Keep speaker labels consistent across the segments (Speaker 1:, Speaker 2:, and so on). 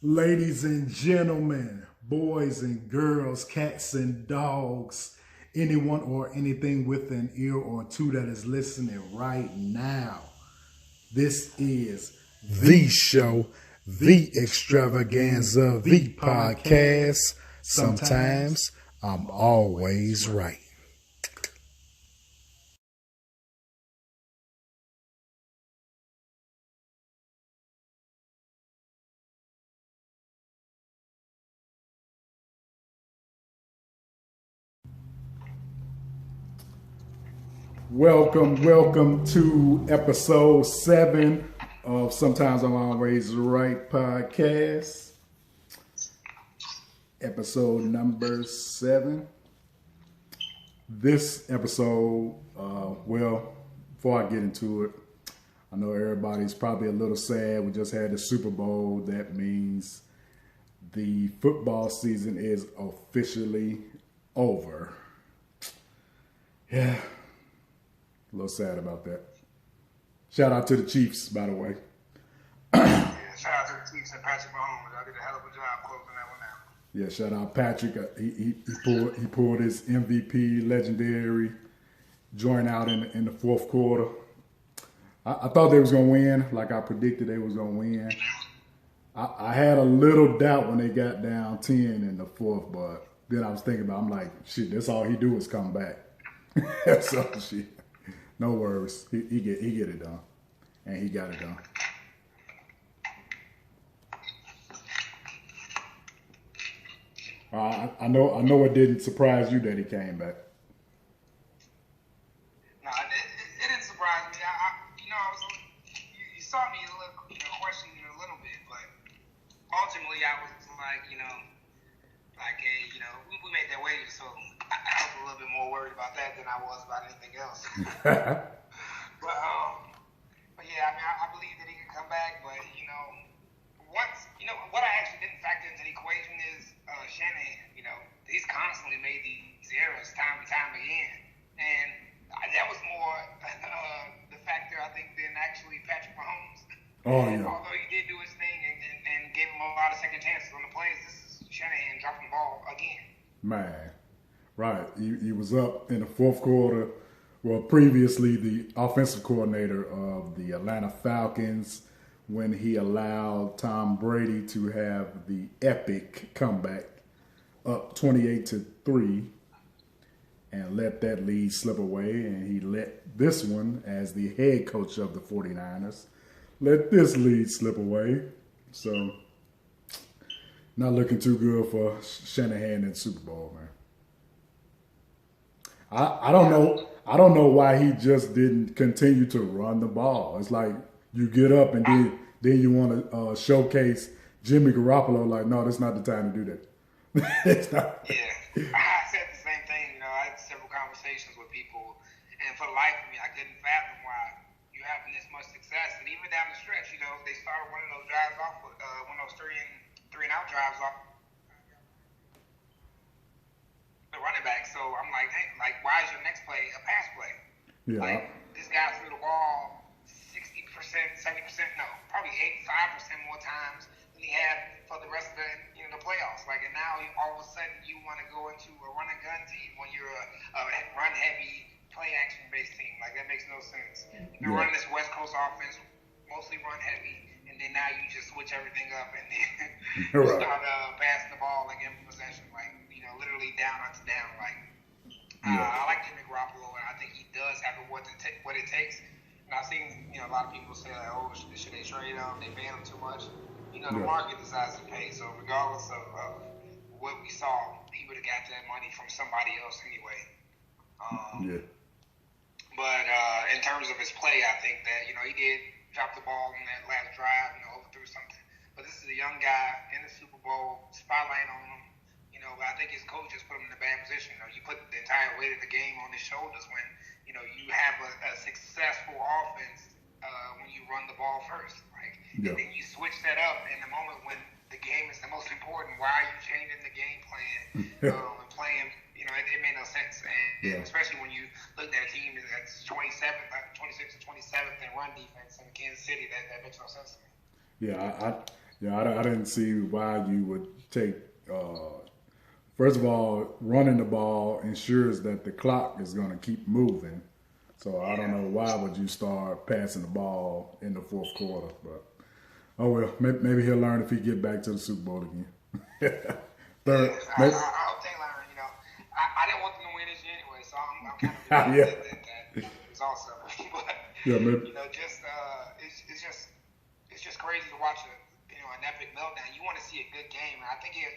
Speaker 1: Ladies and gentlemen, boys and girls, cats and dogs, anyone or anything with an ear or two that is listening right now. This is the show, the extravaganza, the podcast. Sometimes I'm always right. Welcome to episode 7 of Sometimes I'm Always Right podcast. Episode number 7. This episode, before I get into it, I know everybody's probably a little sad. We just had the Super Bowl. That means the football season is officially over. Yeah. A little sad about that. Shout out to the Chiefs, by the way.
Speaker 2: Yeah, shout out to the Chiefs and Patrick Mahomes. Y'all did a hell of a job closing that one out.
Speaker 1: Yeah, shout out Patrick. He pulled his MVP legendary joint out in the fourth quarter. I thought they was gonna win, like I predicted they was gonna win. I had a little doubt when they got down 10 in the fourth, but then I was thinking about, I'm like, shit, that's all he do is come back. So shit. No worries. He get it done. And he got it done. I know it didn't surprise you that he came back.
Speaker 2: No, it didn't surprise me. You saw me questioning it a little bit, but ultimately I was like, hey, we made that wave, so I was a little bit more worried about that than I was about anything else. But yeah, I believe that he can come back, but what I actually didn't factor into the equation is Shanahan. He's constantly made these errors time and time again, and that was more the factor I think than actually Patrick Mahomes.
Speaker 1: Oh yeah.
Speaker 2: Although he did do his thing and gave him a lot of second chances on the plays, this is Shanahan dropping the ball again.
Speaker 1: Man, right. He was up in the fourth quarter. Well, previously the offensive coordinator of the Atlanta Falcons, when he allowed Tom Brady to have the epic comeback up 28-3 and let that lead slip away. And he let this one, as the head coach of the 49ers, let this lead slip away. So, not looking too good for Shanahan in the Super Bowl, man. I don't know why he just didn't continue to run the ball. It's like you get up and then you want to showcase Jimmy Garoppolo. Like, no, that's not the time to do that. It's not.
Speaker 2: Yeah, I said the same thing. I had several conversations with people, and for the life of me, I couldn't fathom why you're having this much success. And even down the stretch, they started running those drives off, one of those three and out drives off the running back. So I'm like, hey, why is your next play a pass play?
Speaker 1: Yeah.
Speaker 2: This guy threw the ball 60%, 70%, no, probably 85% more times than he had for the rest of the playoffs. And now all of a sudden you want to go into a run and gun team when you're a run heavy, play action based team. That makes no sense. You're running this West Coast offense, mostly run heavy, and then now you just switch everything up and then
Speaker 1: Right.
Speaker 2: start passing the ball in possession, literally down onto down. I like Jimmy Garoppolo, and I think he does have what it takes. And I've seen a lot of people say should they trade him? They pay him too much. The market decides to pay. So regardless of what we saw, he would have got that money from somebody else anyway. But in terms of his play, I think that he did drop the ball in that last drive, overthrew something. But this is a young guy in the Super Bowl, spotlight on him. I think his coach just put him in a bad position. You put the entire weight of the game on his shoulders when you have a successful offense when you run the ball first, and then you switch that up in the moment when the game is the most important. Why are you changing the game plan and playing? It made no sense, and especially when you looked at a team that's 26th and 27th in run defense in Kansas City, that makes no sense to me.
Speaker 1: Yeah, Yeah, I didn't see why you would take. First of all, running the ball ensures that the clock is going to keep moving. So I don't
Speaker 2: Yeah.
Speaker 1: know why would you start passing the ball in the fourth quarter. But oh well, maybe he'll learn if he get back to the Super Bowl again.
Speaker 2: Yeah,
Speaker 1: Third, maybe,
Speaker 2: I hope they learn. I didn't want them to win this year anyway, so I'm kind of
Speaker 1: yeah,
Speaker 2: glad that was also. But
Speaker 1: yeah, maybe,
Speaker 2: it's just crazy to watch an epic meltdown. You want to see a good game, and I think it had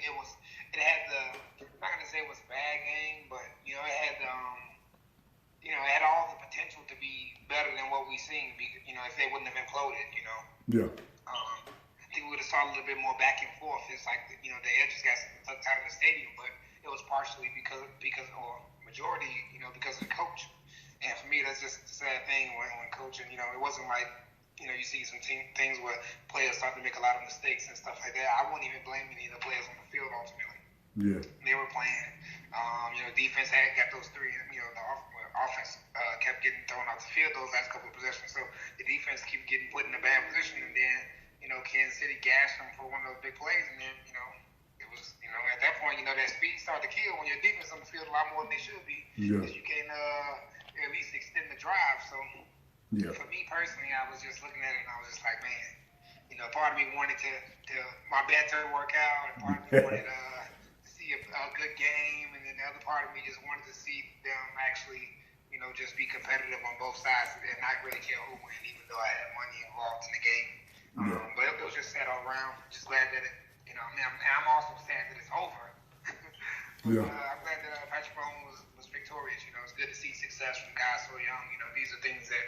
Speaker 2: I'm not gonna say it was a bad game, but it had it had all the potential to be better than what we seen. If they wouldn't have imploded.
Speaker 1: yeah,
Speaker 2: I think we would have saw a little bit more back and forth. It's like the edges got tucked out of the stadium, but it was partially because or majority because of the coach. And for me, that's just a sad thing when coaching. It wasn't like you see some things where players start to make a lot of mistakes and stuff like that. I won't even blame any of the players on the field ultimately.
Speaker 1: yeah,
Speaker 2: They were playing. Defense had got those three. The offense kept getting thrown off the field those last couple of possessions. So the defense keep getting put in a bad position, and then Kansas City gashed them for one of those big plays, and then it was at that point that speed started to kill when your defense on the field a lot more than they should be
Speaker 1: yeah,
Speaker 2: because you can at least extend the drive. So
Speaker 1: yeah,
Speaker 2: for me personally, I was just looking at it and I was just like, man, part of me wanted to my bet to work out, and part of me wanted to see a good game, and then the other part of me just wanted to see them actually, just be competitive on both sides and not really care who win, even though I had money involved in the game.
Speaker 1: yeah,
Speaker 2: But it was just sad all around. Just glad that I'm also sad that it's over. But
Speaker 1: yeah,
Speaker 2: I'm glad that Patrick Mahomes was victorious. It's good to see success from guys so young. These are things that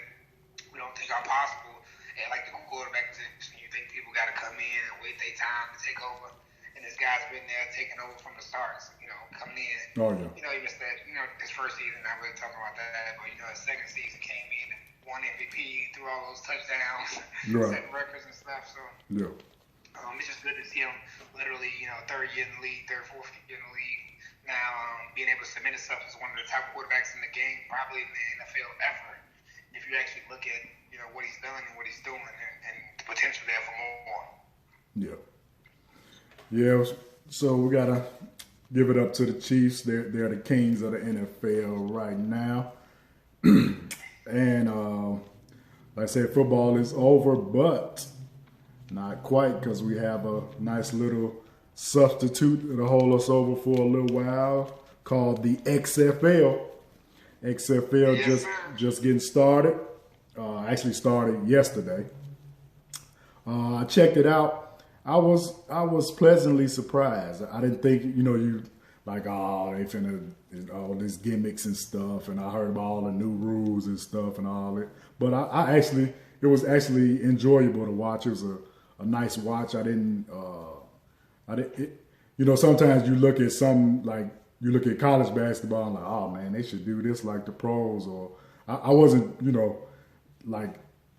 Speaker 2: we don't think are possible. And like the quarterback position, you think people got to come in and wait their time to take over. And this guy's been there taking over from the start. Coming in.
Speaker 1: oh yeah,
Speaker 2: He missed that. His first season, not really talking about that, but his second season came in and won MVP, threw all those touchdowns,
Speaker 1: right,
Speaker 2: setting records and stuff. So
Speaker 1: yeah,
Speaker 2: it's just good to see him literally, third year in the league, fourth year in the league. Now, being able to submit himself as one of the top quarterbacks in the game, probably in the NFL ever. If you actually look at, what he's done and what he's doing, and the potential there for more.
Speaker 1: yeah, yeah. So we gotta give it up to the Chiefs. They're the kings of the NFL right now, and like I said, football is over, but not quite, because we have a nice little substitute that'll hold us over for a little while called the XFL. XFL
Speaker 2: Yes,
Speaker 1: just getting started. Actually started yesterday. I checked it out. I was pleasantly surprised. I didn't think you like they finna all these gimmicks and stuff, and I heard about all the new rules and stuff and all it. But it was actually enjoyable to watch. It was a nice watch. Sometimes you look at you look at college basketball and like, oh man, they should do this like the pros. Or I wasn't, like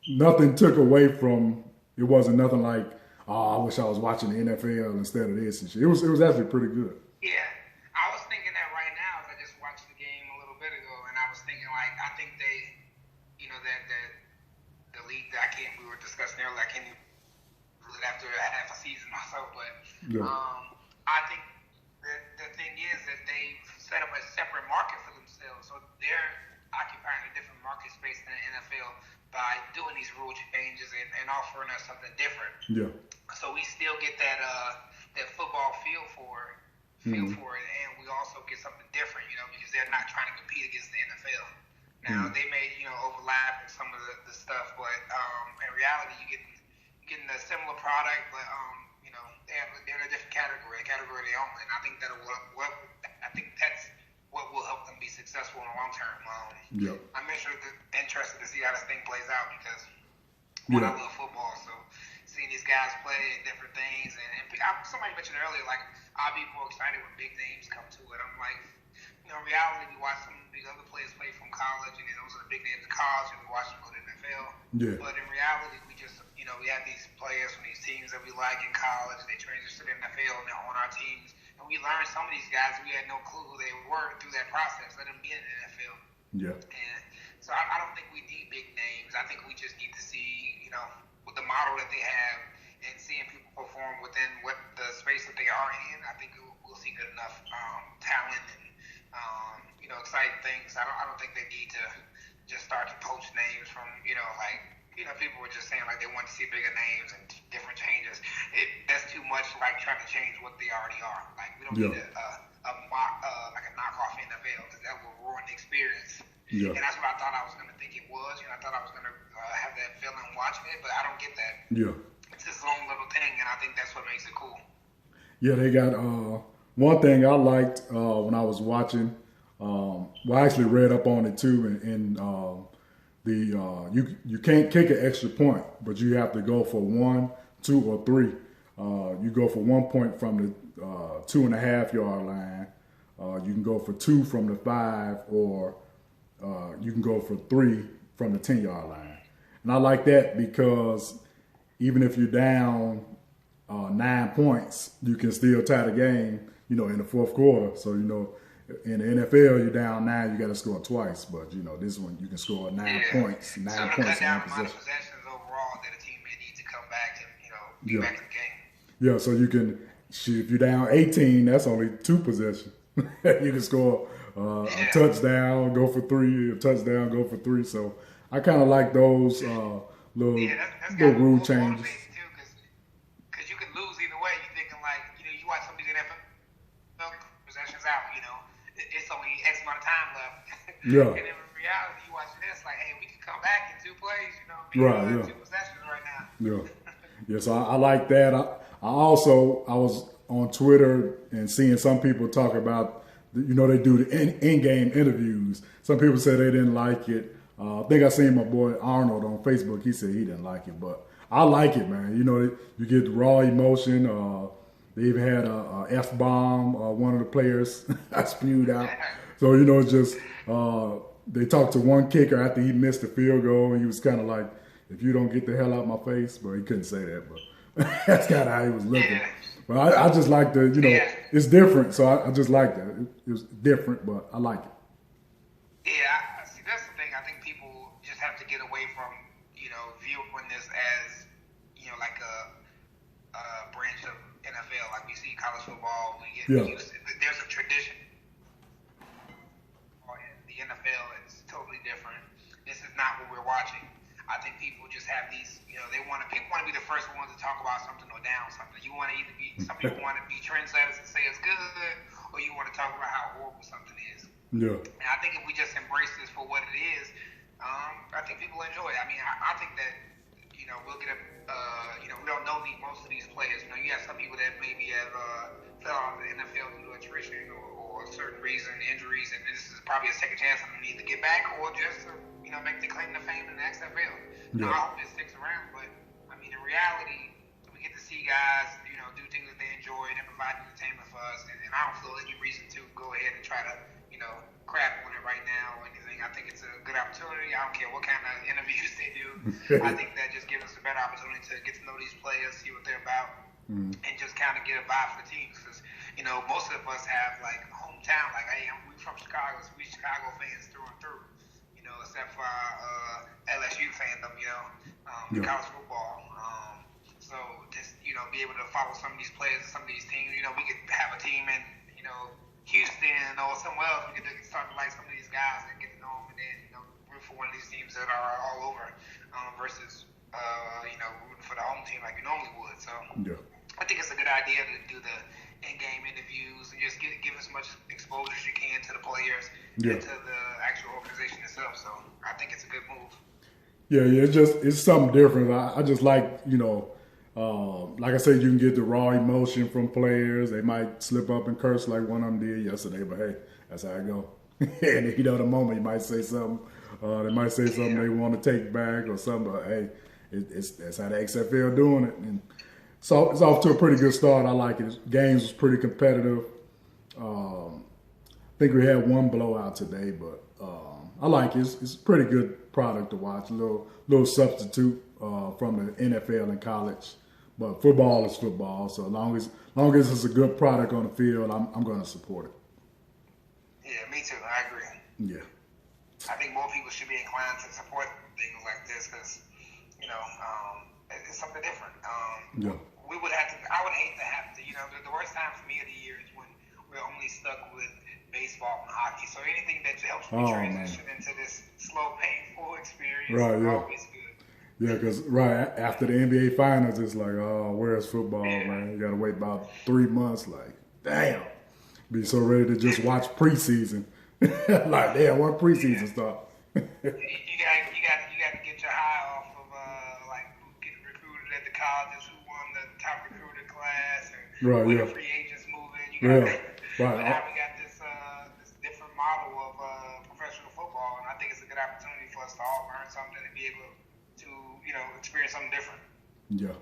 Speaker 1: nothing took away from. It wasn't nothing like, oh, I wish I was watching the NFL instead of this and shit. It was actually pretty good.
Speaker 2: Yeah, I was thinking that right now as I just watched the game a little bit ago, and I was thinking I think they, that the league that we were discussing earlier, I can't even after half a season or so, but
Speaker 1: Yeah.
Speaker 2: I think the thing is that they've set up a separate market for themselves, so they're occupying a different market space than the NFL by doing these rule changes and offering us something different.
Speaker 1: Yeah.
Speaker 2: So we still get that football feel for it, and we also get something different, because they're not trying to compete against the NFL. Now they may, overlap in some of the stuff, but in reality, you're getting a similar product, but they're in a different category, a category they own, and I think that's what will help them be successful in the long term. I'm interested to see how this thing plays out because I love football, so seeing these guys play and different things, and somebody mentioned earlier, like I'll be more excited when big names come to it. I'm like, in reality, we watch some of these other players play from college, and those are the big names in college, and we watch them go to the NFL.
Speaker 1: Yeah.
Speaker 2: But in reality, we just, we have these players from these teams that we like in college, they transition to the NFL, and they're on our teams. And we learned some of these guys, we had no clue who they were through that process, let them be in the NFL.
Speaker 1: Yeah.
Speaker 2: And so I don't think we need big names. I think we just need to see, with the model that they have and seeing people perform within what the space that they are in, I think we'll see good enough talent and exciting things. I don't think they need to just start to poach names from people were just saying like they want to see bigger names and different changes. That's too much like trying to change what they already are. Like we don't need like a knockoff NFL because that will ruin the experience.
Speaker 1: Yeah.
Speaker 2: And that's what I thought I was going to think it was. I thought I was going to have that feeling watching it, but I don't get that.
Speaker 1: Yeah.
Speaker 2: It's this own little thing, and I think that's what makes it cool.
Speaker 1: Yeah, they got one thing I liked when I was watching. I actually read up on it too, and you can't kick an extra point, but you have to go for 1, 2, or 3. You go for 1 point from the 2.5 yard line. You can go for 2 from the 5, or you can go for 3 from the 10-yard line. And I like that because even if you're down 9 points, you can still tie the game, in the fourth quarter. So, in the NFL, you're down 9, you got to score twice. But, this one, you can score 9 points, 9
Speaker 2: so
Speaker 1: points
Speaker 2: cut down
Speaker 1: in
Speaker 2: the
Speaker 1: one
Speaker 2: amount of
Speaker 1: possession.
Speaker 2: possessions overall that a team may need to come back and, be back in the game.
Speaker 1: Yeah, so you can, if you're down 18, that's only 2 possessions. You can score a touchdown, go for 3, a touchdown, go for 3. So I kind of like those little rule changes.
Speaker 2: Because you can lose either way. You're thinking like, you watch some of these NFL possessions out, it's only X amount of time left.
Speaker 1: Yeah.
Speaker 2: And in reality, you watch this like, hey, we can come back in 2 plays,
Speaker 1: Right, yeah.
Speaker 2: 2 possessions right now.
Speaker 1: Yeah. Yeah, so I like that. I was on Twitter and seeing some people talk about, they do the in-game interviews. Some people said they didn't like it. I think I seen my boy Arnold on Facebook. He said he didn't like it, but I like it, man. You get the raw emotion. They even had a F-bomb, one of the players spewed out. So, it's just they talked to one kicker after he missed the field goal, and he was kind of like, if you don't get the hell out my face. But he couldn't say that, but that's kind of how he was looking.
Speaker 2: Yeah.
Speaker 1: But I just like it's different, so I just like that. It was different, but I like it.
Speaker 2: Yeah, see, that's the thing. I think people just have to get away from, viewing this as, like a branch of NFL. Like we see college football, there's a tradition. The NFL is totally different. This is not what we're watching. I think people just have these, people want to be the first ones to talk about something or down something. You want to either be, some people want to be trendsetters and say it's good, or you want to talk about how horrible something is.
Speaker 1: Yeah.
Speaker 2: And I think if we just embrace this for what it is, I think people enjoy it. I mean, I think that, we'll get we don't know most of these players. You have some people that maybe have fell out of the NFL due to attrition or a certain reason, injuries, and this is probably a second chance for them to either get back or just make the claim to fame in the XFL.
Speaker 1: Yeah.
Speaker 2: I hope it sticks around, but I mean, in reality, we get to see guys, do things that they enjoy and provide entertainment for us. And I don't feel any reason to go ahead and try to, crap on it right now or anything. I think it's a good opportunity. I don't care what kind of interviews they do. I think that just gives us a better opportunity to get to know these players, see what they're about, and just kind of get a vibe for the teams. Because, most of us have like hometown. Like, hey, we from Chicago, so we Chicago fans through and through. Except for our LSU fandom, college football. So just, be able to follow some of these players, some of these teams. We could have a team in, Houston or somewhere else. We could start to like some of these guys and get to know them, and then, root for one of these teams that are all over versus, rooting for the home team like you normally would. So I think it's a good idea to do the in-game interviews and just give as much exposure as you can to the players and to the actual organization itself. So I think it's a good move.
Speaker 1: Yeah, it's something different. I just like, like I said, you can get the raw emotion from players. They might slip up and curse like one of them did yesterday, but hey, that's how it go. And the moment you might say something, they might say something they want to take back or something, but hey, that's how the XFL doing it. And so it's off to a pretty good start. I like it. Games was pretty competitive. I think we had one blowout today, but I like it. It's a pretty good product to watch. A little substitute from the NFL and college, but football is football. So as long as it's a good product on the field, I'm going to support it.
Speaker 2: Yeah, me too. I agree.
Speaker 1: Yeah.
Speaker 2: I think more people should be inclined to support things like this because, It's something different.
Speaker 1: Yeah.
Speaker 2: We would have to. I would hate to have to. The worst time for me of the year is when we're only stuck with baseball and hockey. So anything that helps me transition into this slow, painful experience is always good.
Speaker 1: Yeah, because after the NBA Finals, it's like, oh, where's football, man? You got to wait about 3 months. Like, damn. Be so ready to just watch preseason. Like, damn, what preseason start?
Speaker 2: you got to get your eye off of like who getting recruited at the colleges, who won the top recruited class, and where the free agents moving. But now we got this different model of professional football, and I think it's a good opportunity for us to all learn something and be able to experience something different.
Speaker 1: Yeah.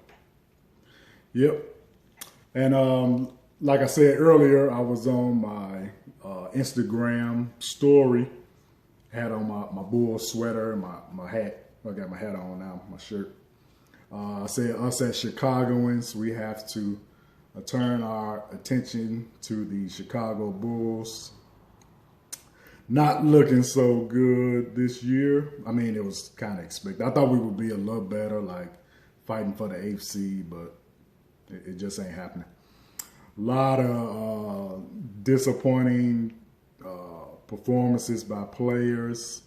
Speaker 1: Yep. And like I said earlier, I was on my Instagram story. Had on my Bulls sweater and my hat. I got my hat on now, my shirt. I said us as Chicagoans, we have to turn our attention to the Chicago Bulls. Not looking so good this year. I mean, it was kind of expected. I thought we would be a little better, like fighting for the AFC, but it just ain't happening. A lot of disappointing performances by players,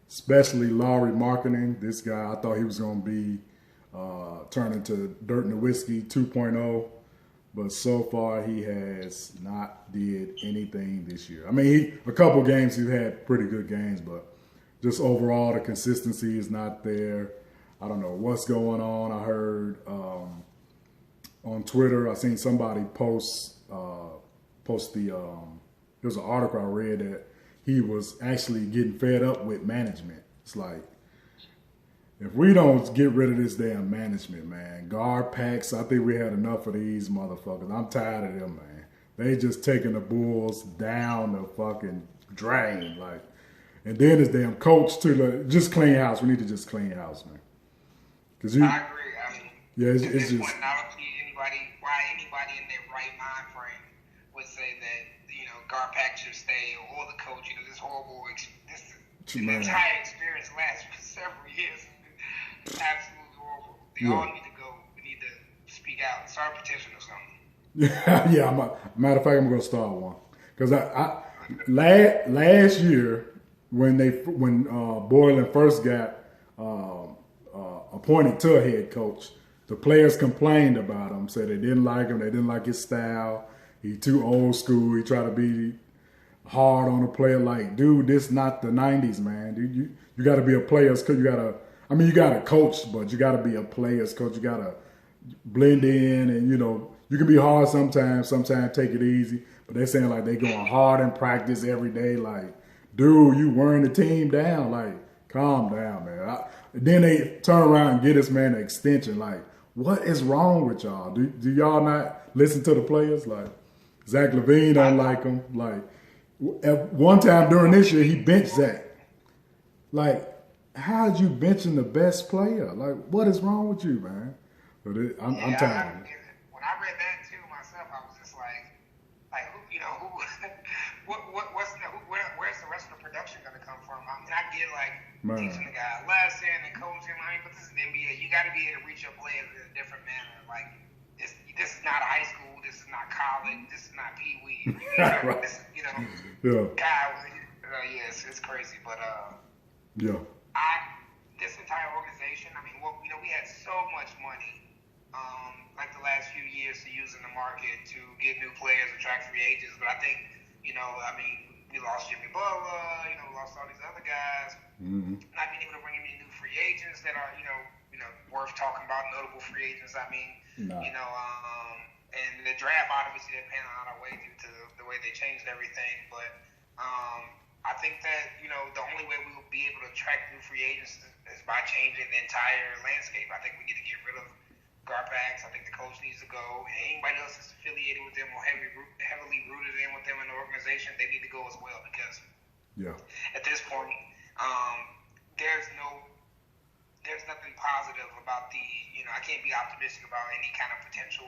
Speaker 1: especially Lauri Markkanen. This guy, I thought he was going to be turned into Dirt Nowitzki 2.0. But so far, he has not did anything this year. I mean, a couple games he's had pretty good games, but just overall the consistency is not there. I don't know what's going on. I heard on Twitter, I seen somebody post the there was an article I read that he was actually getting fed up with management. It's like, if we don't get rid of this damn management, man, guard packs, I think we had enough of these motherfuckers. I'm tired of them, man. They just taking the Bulls down the fucking drain. Like, and then this damn coach to just clean house. We need to just clean house, man.
Speaker 2: I agree. I mean,
Speaker 1: it's
Speaker 2: at this
Speaker 1: just
Speaker 2: point, I don't see why anybody in their right mind frame would say that, guard pack should stay or the coach. This horrible, the entire experience lasts for several years. Absolutely horrible. They all need to go. We need to speak out, start a petition or something.
Speaker 1: Matter of fact, I'm going to start one because last year when Boylan first got appointed to a head coach, the players complained about him, said they didn't like him, they didn't like his style. He too old school. He tried to be hard on a player. Like, dude, this not the '90s, man. Dude, you got to be a player's coach. You got to coach, but you got to be a player's coach. You got to blend in, and you can be hard sometimes. Sometimes take it easy. But they're saying like they going hard in practice every day. Like, dude, you wearing the team down. Like, calm down, man. Then they turn around and get this man an extension. Like, what is wrong with y'all? Do y'all not listen to the players? Like, Zach LaVine don't like him. Like, at one time during this year, he benched Zach. Like, how'd you benching the best player? Like, what is wrong with you, man? But I'm tired of it.
Speaker 2: When I read that too myself, I was just like where's the rest of the production going to come from? I mean, I get teaching the guy a lesson and coaching, but this is the NBA. You got to be able to reach your players in a different manner. Like, this is not high school. This is not college. This is not Pee Wee.
Speaker 1: Right.
Speaker 2: This is, it's crazy. But this entire organization, I mean, we had so much money, like the last few years to use in the market to get new players, attract free agents. But I think, we lost Jimmy Butler, we lost all these other guys.
Speaker 1: Mm-hmm.
Speaker 2: Not being able to bring in any new free agents that are, worth talking about, notable free agents. I mean, and the draft obviously didn't pan out our way due to the way they changed everything. But I think that, the only way we will be able to attract new free agents is by changing the entire landscape. I think we need to get rid of Garpax. I think the coach needs to go. And anybody else that's affiliated with them or heavily rooted in with them in the organization, they need to go as well because at this point, there's nothing positive about I can't be optimistic about any kind of potential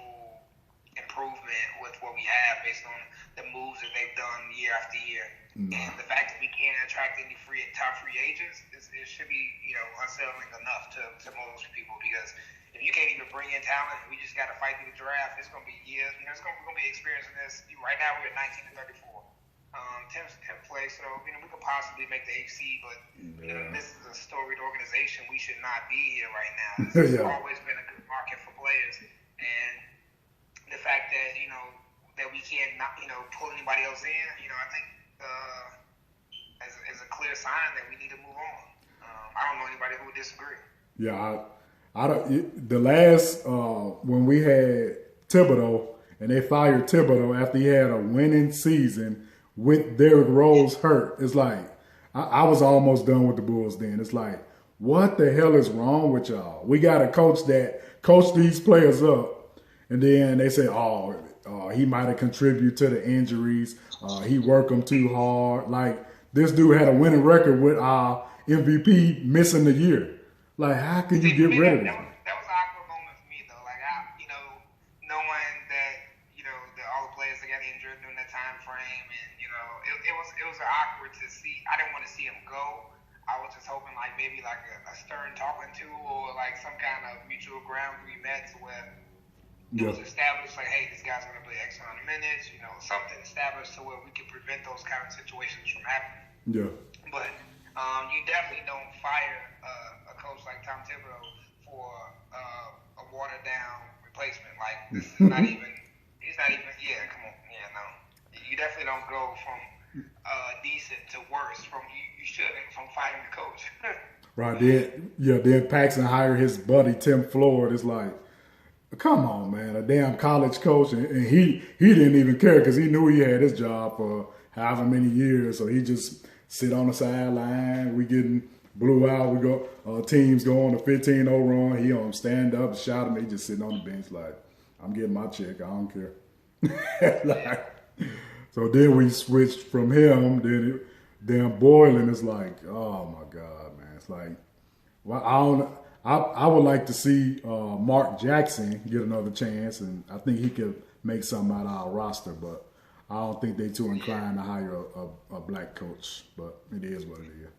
Speaker 2: improvement with what we have based on the moves that they've done year after year. And the fact that we can't attract any top free agents, it should be, unsettling enough to most people because if you can't even bring in talent. We just got to fight through the draft. It's going to be years. You know, we're going to be experiencing this. Right now, we're at 19 and 34. 10th place, so we could possibly make the AC, but this is a storied organization. We should not be here right now. This has always been a good market for players, and the fact that that we can't pull anybody else in, I think as a clear sign that we need to move on. I don't know anybody who would disagree.
Speaker 1: Yeah, I don't. The last when we had Thibodeau and they fired Thibodeau after he had a winning season. With Derrick Rose hurt, it's like I was almost done with the Bulls then. It's like, what the hell is wrong with y'all? We got a coach that coached these players up, and then they say, he might have contributed to the injuries. He worked them too hard. Like, this dude had a winning record with our MVP missing the year. Like, how can you get rid of him?
Speaker 2: That was an awkward moment for me, though. Like, knowing that, that all the players that got injured during that time frame, and it was awkward to see. I didn't want to see him go. I was just hoping maybe a stern talking to, or some kind of mutual ground we met to where it was established hey, this guy's going to play X amount of minutes, something established to where we could prevent those kind of situations from happening.
Speaker 1: Yeah.
Speaker 2: But you definitely don't fire a coach like Tom Thibodeau for a watered down replacement. This is not even. He's not even. Yeah, come on. Yeah, no. You definitely don't go from decent to worse. You shouldn't from firing the coach.
Speaker 1: Right. Then Paxson hired his buddy Tim Floyd. It's like, come on, man, a damn college coach, and he didn't even care because he knew he had his job for however many years. So he just sit on the sideline. We getting blew out. We go teams go on a 15-0 run. He on stand up, shout at me. He just sitting on the bench like, I'm getting my check. I don't care. So then we switched from him. Then Boylan is like, oh my God, man. It's like, well, I would like to see Mark Jackson get another chance, and I think he could make something out of our roster. But I don't think they too inclined to hire a black coach. But it is what it is.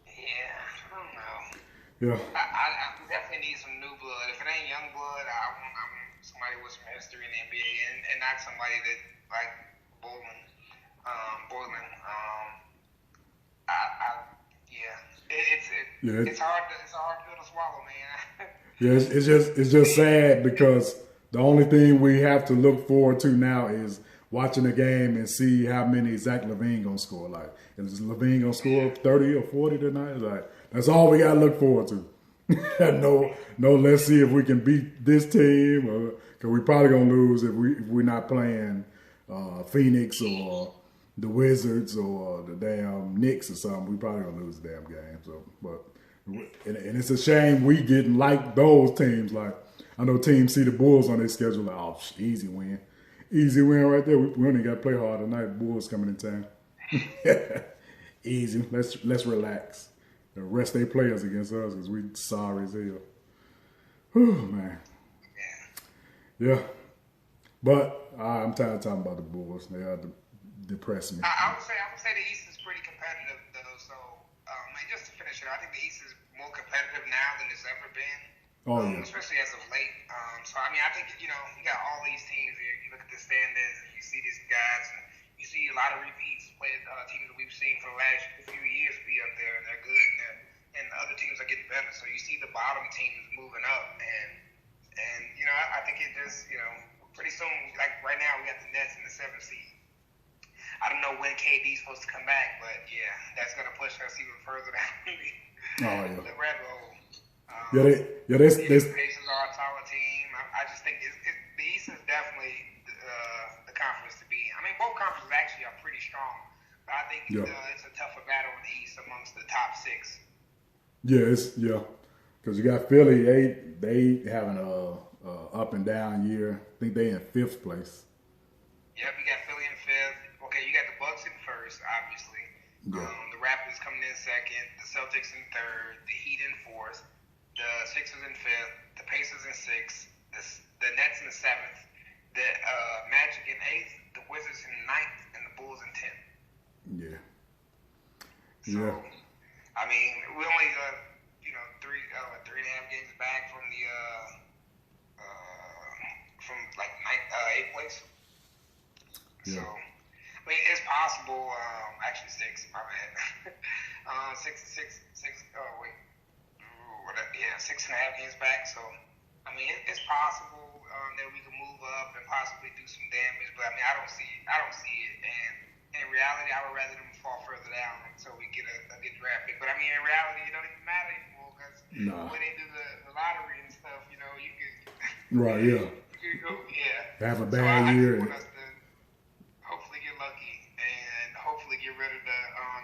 Speaker 2: Yeah, I don't know.
Speaker 1: Yeah.
Speaker 2: I definitely need some new blood. If it ain't young blood, I want somebody with some history in the NBA, and not somebody that like Boylan. It's hard pill to swallow, man.
Speaker 1: Yeah, it's just sad because the only thing we have to look forward to now is watching the game and see how many Zach LaVine gonna score. Like, is LaVine gonna score 30 or 40 tonight? Like, that's all we gotta look forward to. No. Let's see if we can beat this team, because we probably gonna lose if we're not playing Phoenix or the Wizards or the damn Knicks or something. We probably gonna lose the damn game. So, and it's a shame we getting like those teams. Like, I know teams see the Bulls on their schedule like, oh, easy win right there. We only got to play hard tonight. Bulls coming in town. Easy. Let's relax. The rest they players against us because we sorry as hell. Whew, man. Yeah. But I'm tired of talking about the Bulls. They are depressing me.
Speaker 2: I would say the East is pretty competitive though. So just to finish it, I think the East is more competitive now than it's ever been.
Speaker 1: Oh yeah.
Speaker 2: Especially as of late. So I think you got all these teams here. You look at the standings and you see these guys, and you see a lot of repeats. Teams that we've seen for the last few years be up there, and they're good, and the other teams are getting better. So you see the bottom teams moving up, and I think it just pretty soon, like right now, we got the Nets in the 7th seed. I don't know when KD's supposed to come back, but yeah, that's gonna push us even further down the rabbit hole.
Speaker 1: The
Speaker 2: Pacers are a solid team. I just think the East is definitely the conference to be in. I mean, both conferences actually are pretty strong, but I think it's a tougher battle in the East amongst the top 6.
Speaker 1: Because you got Philly. They having a up and down year. I think they in 5th place.
Speaker 2: Yep, you got Philly in 5th. Okay, you got the Bucks in 1st, obviously.
Speaker 1: Yeah.
Speaker 2: The Raptors coming in 2nd. The Celtics in 3rd. The Heat in 4th. The Sixers in 5th. The Pacers in 6th. The Nets in 7th. The Magic in 8th. The Wizards in 9th. And the Bulls in 10th.
Speaker 1: Yeah.
Speaker 2: So, I mean, we only 3.5 games back from the So,
Speaker 1: Yeah.
Speaker 2: I mean, it's possible. Actually, 6. My bad. 6. Oh wait. Yeah, 6.5 games back. So, I mean, it's possible that we can move up and possibly do some damage. But I mean, I don't see it. And in reality, I would rather them fall further down until we get a good draft pick. But I mean, in reality, it don't even matter anymore because when they do the lottery and stuff, you know, you could.
Speaker 1: Right. Yeah.
Speaker 2: You could go, yeah.
Speaker 1: Have a
Speaker 2: So
Speaker 1: bad
Speaker 2: I
Speaker 1: year.
Speaker 2: just want us to hopefully get lucky and hopefully get rid of the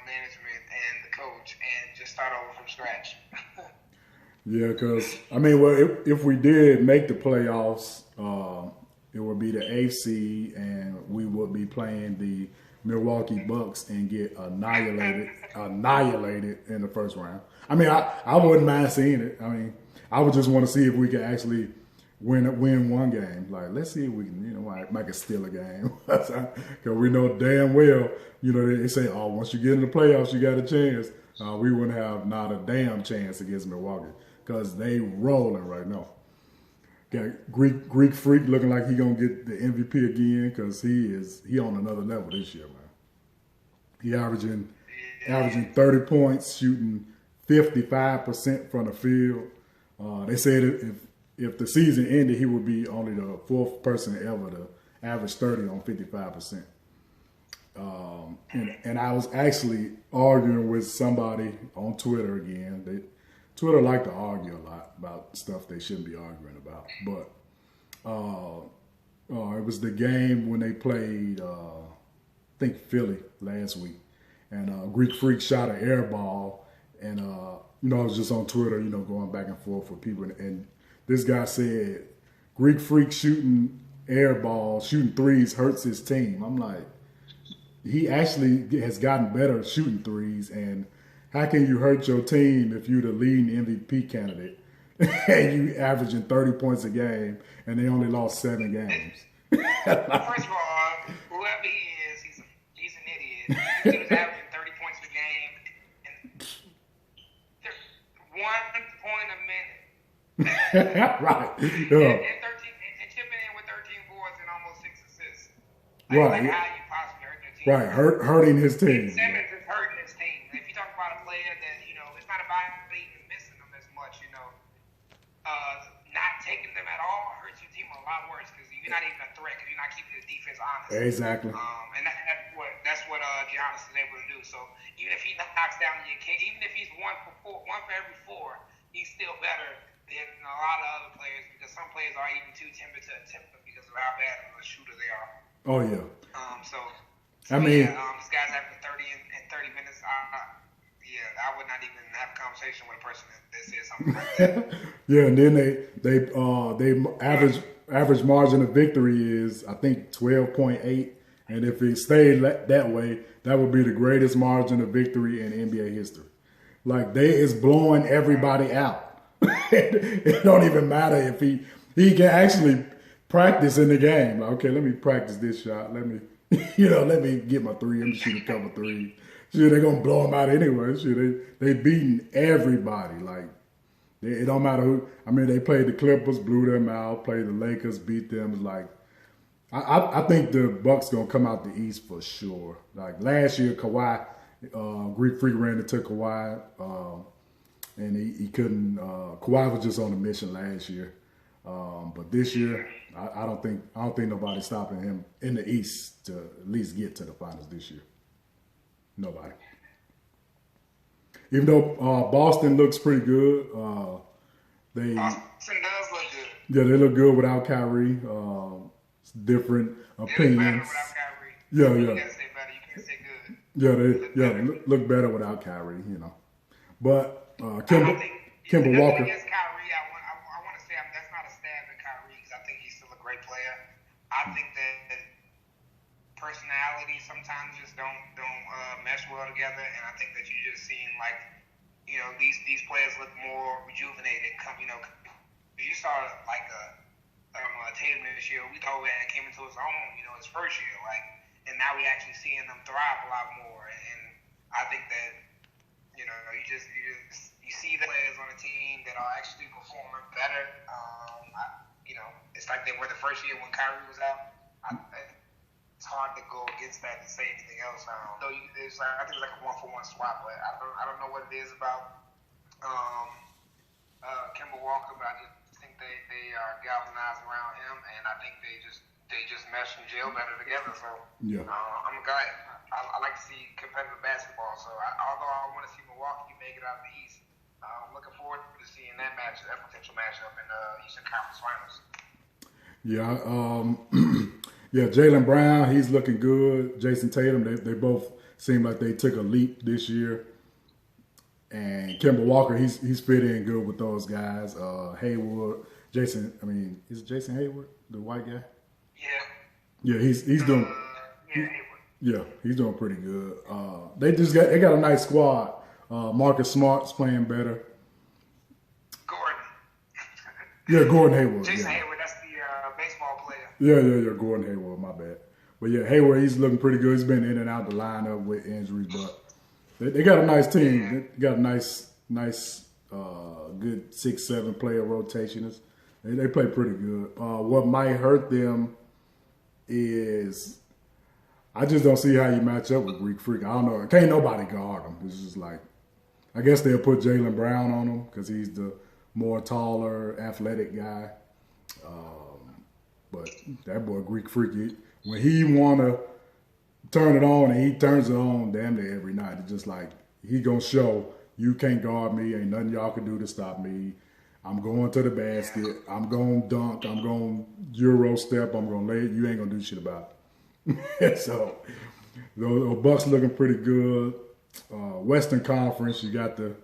Speaker 2: management and the coach and just start over from scratch.
Speaker 1: Yeah, because I mean, well, if we did make the playoffs, it would be the 8th seed, and we would be playing the Milwaukee Bucks and get annihilated in the first round. I mean, I wouldn't mind seeing it. I mean, I would just want to see if we could actually win one game. Like, let's see if we can, make it steal a game. Because we know damn well, they say, oh, once you get in the playoffs, you got a chance. We wouldn't have not a damn chance against Milwaukee because they rolling right now. Got Greek Freak looking like he gonna get the MVP again because he on another level this year, man. He averaging 30 points, shooting 55% from the field. They said if the season ended, he would be only the 4th person ever to average 30 on 55%. And I was actually arguing with somebody on Twitter again. Twitter like to argue a lot about stuff they shouldn't be arguing about. But it was the game when they played, I think, Philly last week. And Greek Freak shot an air ball. And, I was just on Twitter, going back and forth with people. And this guy said, Greek Freak shooting air balls, shooting threes hurts his team. I'm like, he actually has gotten better at shooting threes. And how can you hurt your team if you're the leading MVP candidate and you averaging 30 points a game and they only lost 7 games?
Speaker 2: First of all, whoever he is, he's an idiot. He was averaging 30 points a game and 1 point a minute.
Speaker 1: Right.
Speaker 2: Yeah. And chipping in with 13 boards and almost 6 assists.
Speaker 1: Right.
Speaker 2: Like how you possibly hurt your team?
Speaker 1: Right. Hurting his team.
Speaker 2: Simmons is hurting his team. If you talk about a player that, it's not about even missing them as much, not taking them at all hurts your team a lot worse because you're not even a threat because you're not keeping the defense honest.
Speaker 1: Exactly.
Speaker 2: And that's what Giannis is able to do. So even if he knocks down the kid, even if he's one for every 4, he's still better than a lot of other players because some players are even too timid to attempt them because of how bad of a shooter they are.
Speaker 1: Oh yeah.
Speaker 2: I mean, this guy's having 30 in 30 minutes. I would not even have a conversation with a person that says something like that.
Speaker 1: Yeah, and then they average margin of victory is I think 12.8, and if it stayed that way, that would be the greatest margin of victory in NBA history. Like they is blowing everybody out. It don't even matter if he can actually practice in the game. Like, okay, let me practice this shot. Let me get my 3. Let me shoot a couple 3s. Shit, they're gonna blow them out anyway. Shit, they beating everybody. Like it don't matter who. I mean, they played the Clippers, blew them out. Played the Lakers, beat them. Like I think the Bucks gonna come out the East for sure. Like last year, Kawhi, Greek Freak ran into Kawhi, and he couldn't. Kawhi was just on a mission last year, but this year, I don't think nobody's stopping him in the East to at least get to the finals this year. Nobody. Even though Boston looks pretty good,
Speaker 2: Boston does look good.
Speaker 1: Yeah, they look good without Kyrie. It's different opinions.
Speaker 2: They look better without Kyrie. You gotta say better. You can't say good.
Speaker 1: Yeah, they look better without Kyrie. But Kemba Walker.
Speaker 2: Against Kyrie, I want to say that's not a stab at Kyrie because I think he's still a great player. I think that personalities sometimes just don't mesh well together, and I think that you're just seeing these players look more rejuvenated. You saw Tatum this year. We thought it came into his own, his first year, and now we actually seeing them thrive a lot more. And I think that you see the players on the team that are actually performing better. It's like they were the first year when Kyrie was out. It's hard to go against that to say anything else. Though it's like, I think it's like a 1-for-1 swap, but I don't know what it is about Kemba Walker, but I just think they are galvanized around him, and I think they just mesh and gel better together. So
Speaker 1: yeah,
Speaker 2: I'm glad. I like to see competitive basketball. So although I want to see Milwaukee make it out of the East, I'm looking forward to seeing that potential matchup in the Eastern Conference Finals.
Speaker 1: Yeah, yeah. Jaylen Brown, he's looking good. Jason Tatum, they both seem like they took a leap this year. And Kemba Walker, he's fit in good with those guys. Hayward, Jason. I mean, is it Jason Hayward, the white guy?
Speaker 2: Yeah.
Speaker 1: Yeah, he's doing.
Speaker 2: Hayward.
Speaker 1: Yeah, he's doing pretty good. They got a nice squad. Marcus Smart's playing better.
Speaker 2: Gordon.
Speaker 1: Yeah, Gordon Hayward.
Speaker 2: Jason Hayward, that's the baseball player.
Speaker 1: Yeah, Gordon Hayward, my bad. But yeah, Hayward, he's looking pretty good. He's been in and out the lineup with injuries, but they got a nice team. They got a nice, good 6-7 player rotationist. They play pretty good. What might hurt them is I just don't see how you match up with Greek Freak. I don't know. Can't nobody guard him. It's just like, I guess they'll put Jaylen Brown on him because he's the more taller, athletic guy. But that boy Greek Freak, when he want to turn it on, and he turns it on damn near every night. It's just like, he going to show, you can't guard me. Ain't nothing y'all can do to stop me. I'm going to the basket. I'm going to dunk. I'm going to Euro step. I'm going to lay it. You ain't going to do shit about it. So, the Bucks looking pretty good. Western Conference, you got the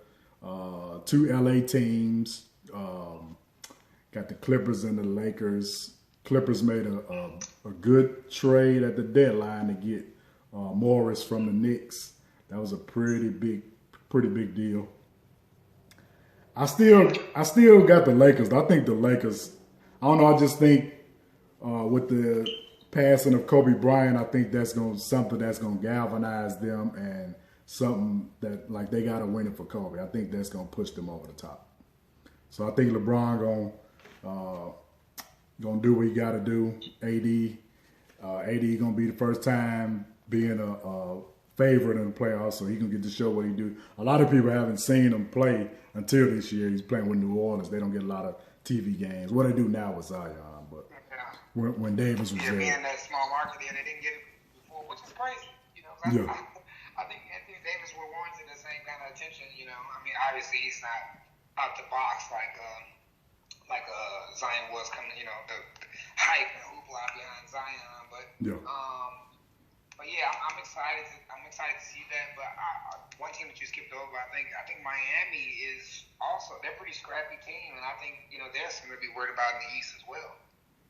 Speaker 1: 2 LA teams. Got the Clippers and the Lakers. Clippers made a good trade at the deadline to get Morris from the Knicks. That was a pretty big deal. I still got the Lakers. I think the Lakers, I don't know, I just think with the passing of Kobe Bryant, I think that's something that's gonna galvanize them, and something that, like, they gotta win it for Kobe. I think that's gonna push them over the top. So I think LeBron gonna do what he gotta do. AD gonna be the first time being a favorite in the playoffs, so he can get to show what he do. A lot of people haven't seen him play until this year. He's playing with New Orleans. They don't get a lot of TV games. What they do now with Zion, but when Davis was there,
Speaker 2: being that small market there, they didn't get it before, which is crazy. I think Anthony Davis will warrant the same kind of attention. I mean, obviously he's not out the box like Zion was coming. The hype and hoopla behind Zion, but I'm excited. I'm excited to see that. But one team that you skipped over, I think Miami is also, they're a pretty scrappy team, and I think they're something to be worried about in the East as well.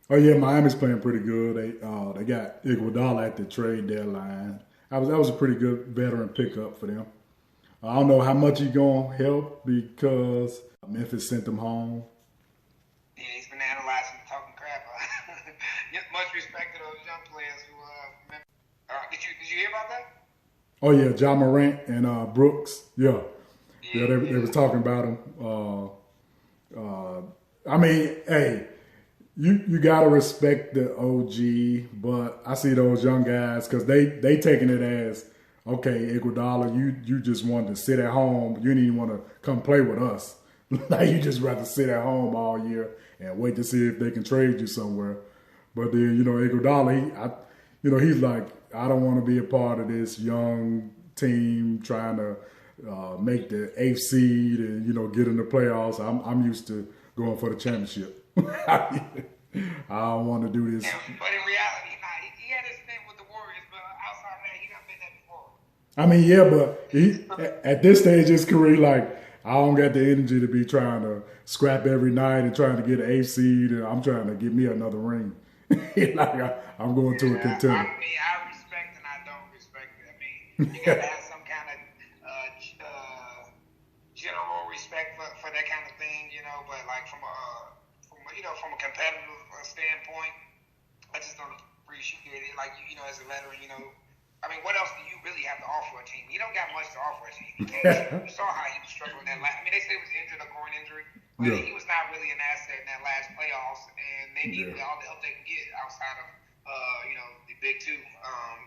Speaker 1: Oh yeah, Miami's playing pretty good. They got Iguodala at the trade deadline. That was a pretty good veteran pickup for them. I don't know how much he's gonna help because Memphis sent him home.
Speaker 2: Yeah, he's been analyzing and talking crap. Much respect to those young players who. Did you hear about that?
Speaker 1: Oh yeah, Ja Morant and Brooks. Yeah, they was talking about him. I mean, hey, you gotta respect the OG, but I see those young guys because they taking it as, okay, Iguodala, you just wanted to sit at home. You didn't even want to come play with us. Like, you just rather sit at home all year and wait to see if they can trade you somewhere. But then Iguodala, he's like, I don't want to be a part of this young team trying to make the 8th seed and get in the playoffs. I'm used to going for the championship. I don't want to do this.
Speaker 2: Yeah, but in reality, he had his thing with the Warriors, but outside of that, he done been there before.
Speaker 1: I mean, yeah, but at this stage of his career, like, I don't got the energy to be trying to scrap every night and trying to get an 8th seed, and I'm trying to get me another ring. Like, I'm going to a contender.
Speaker 2: I mean, I respect and I don't respect it. I mean, you got to have some kind of general respect for that kind of thing, but like from a competitive standpoint, I just don't appreciate it. Like, as a veteran, I mean, what else do you really have to offer a team? You don't got much to offer a team. You saw how he was struggling that last. I mean, they say he was injured, a groin injury, but he was not really an asset in that last playoffs, and they needed all the help they can get outside of, the big two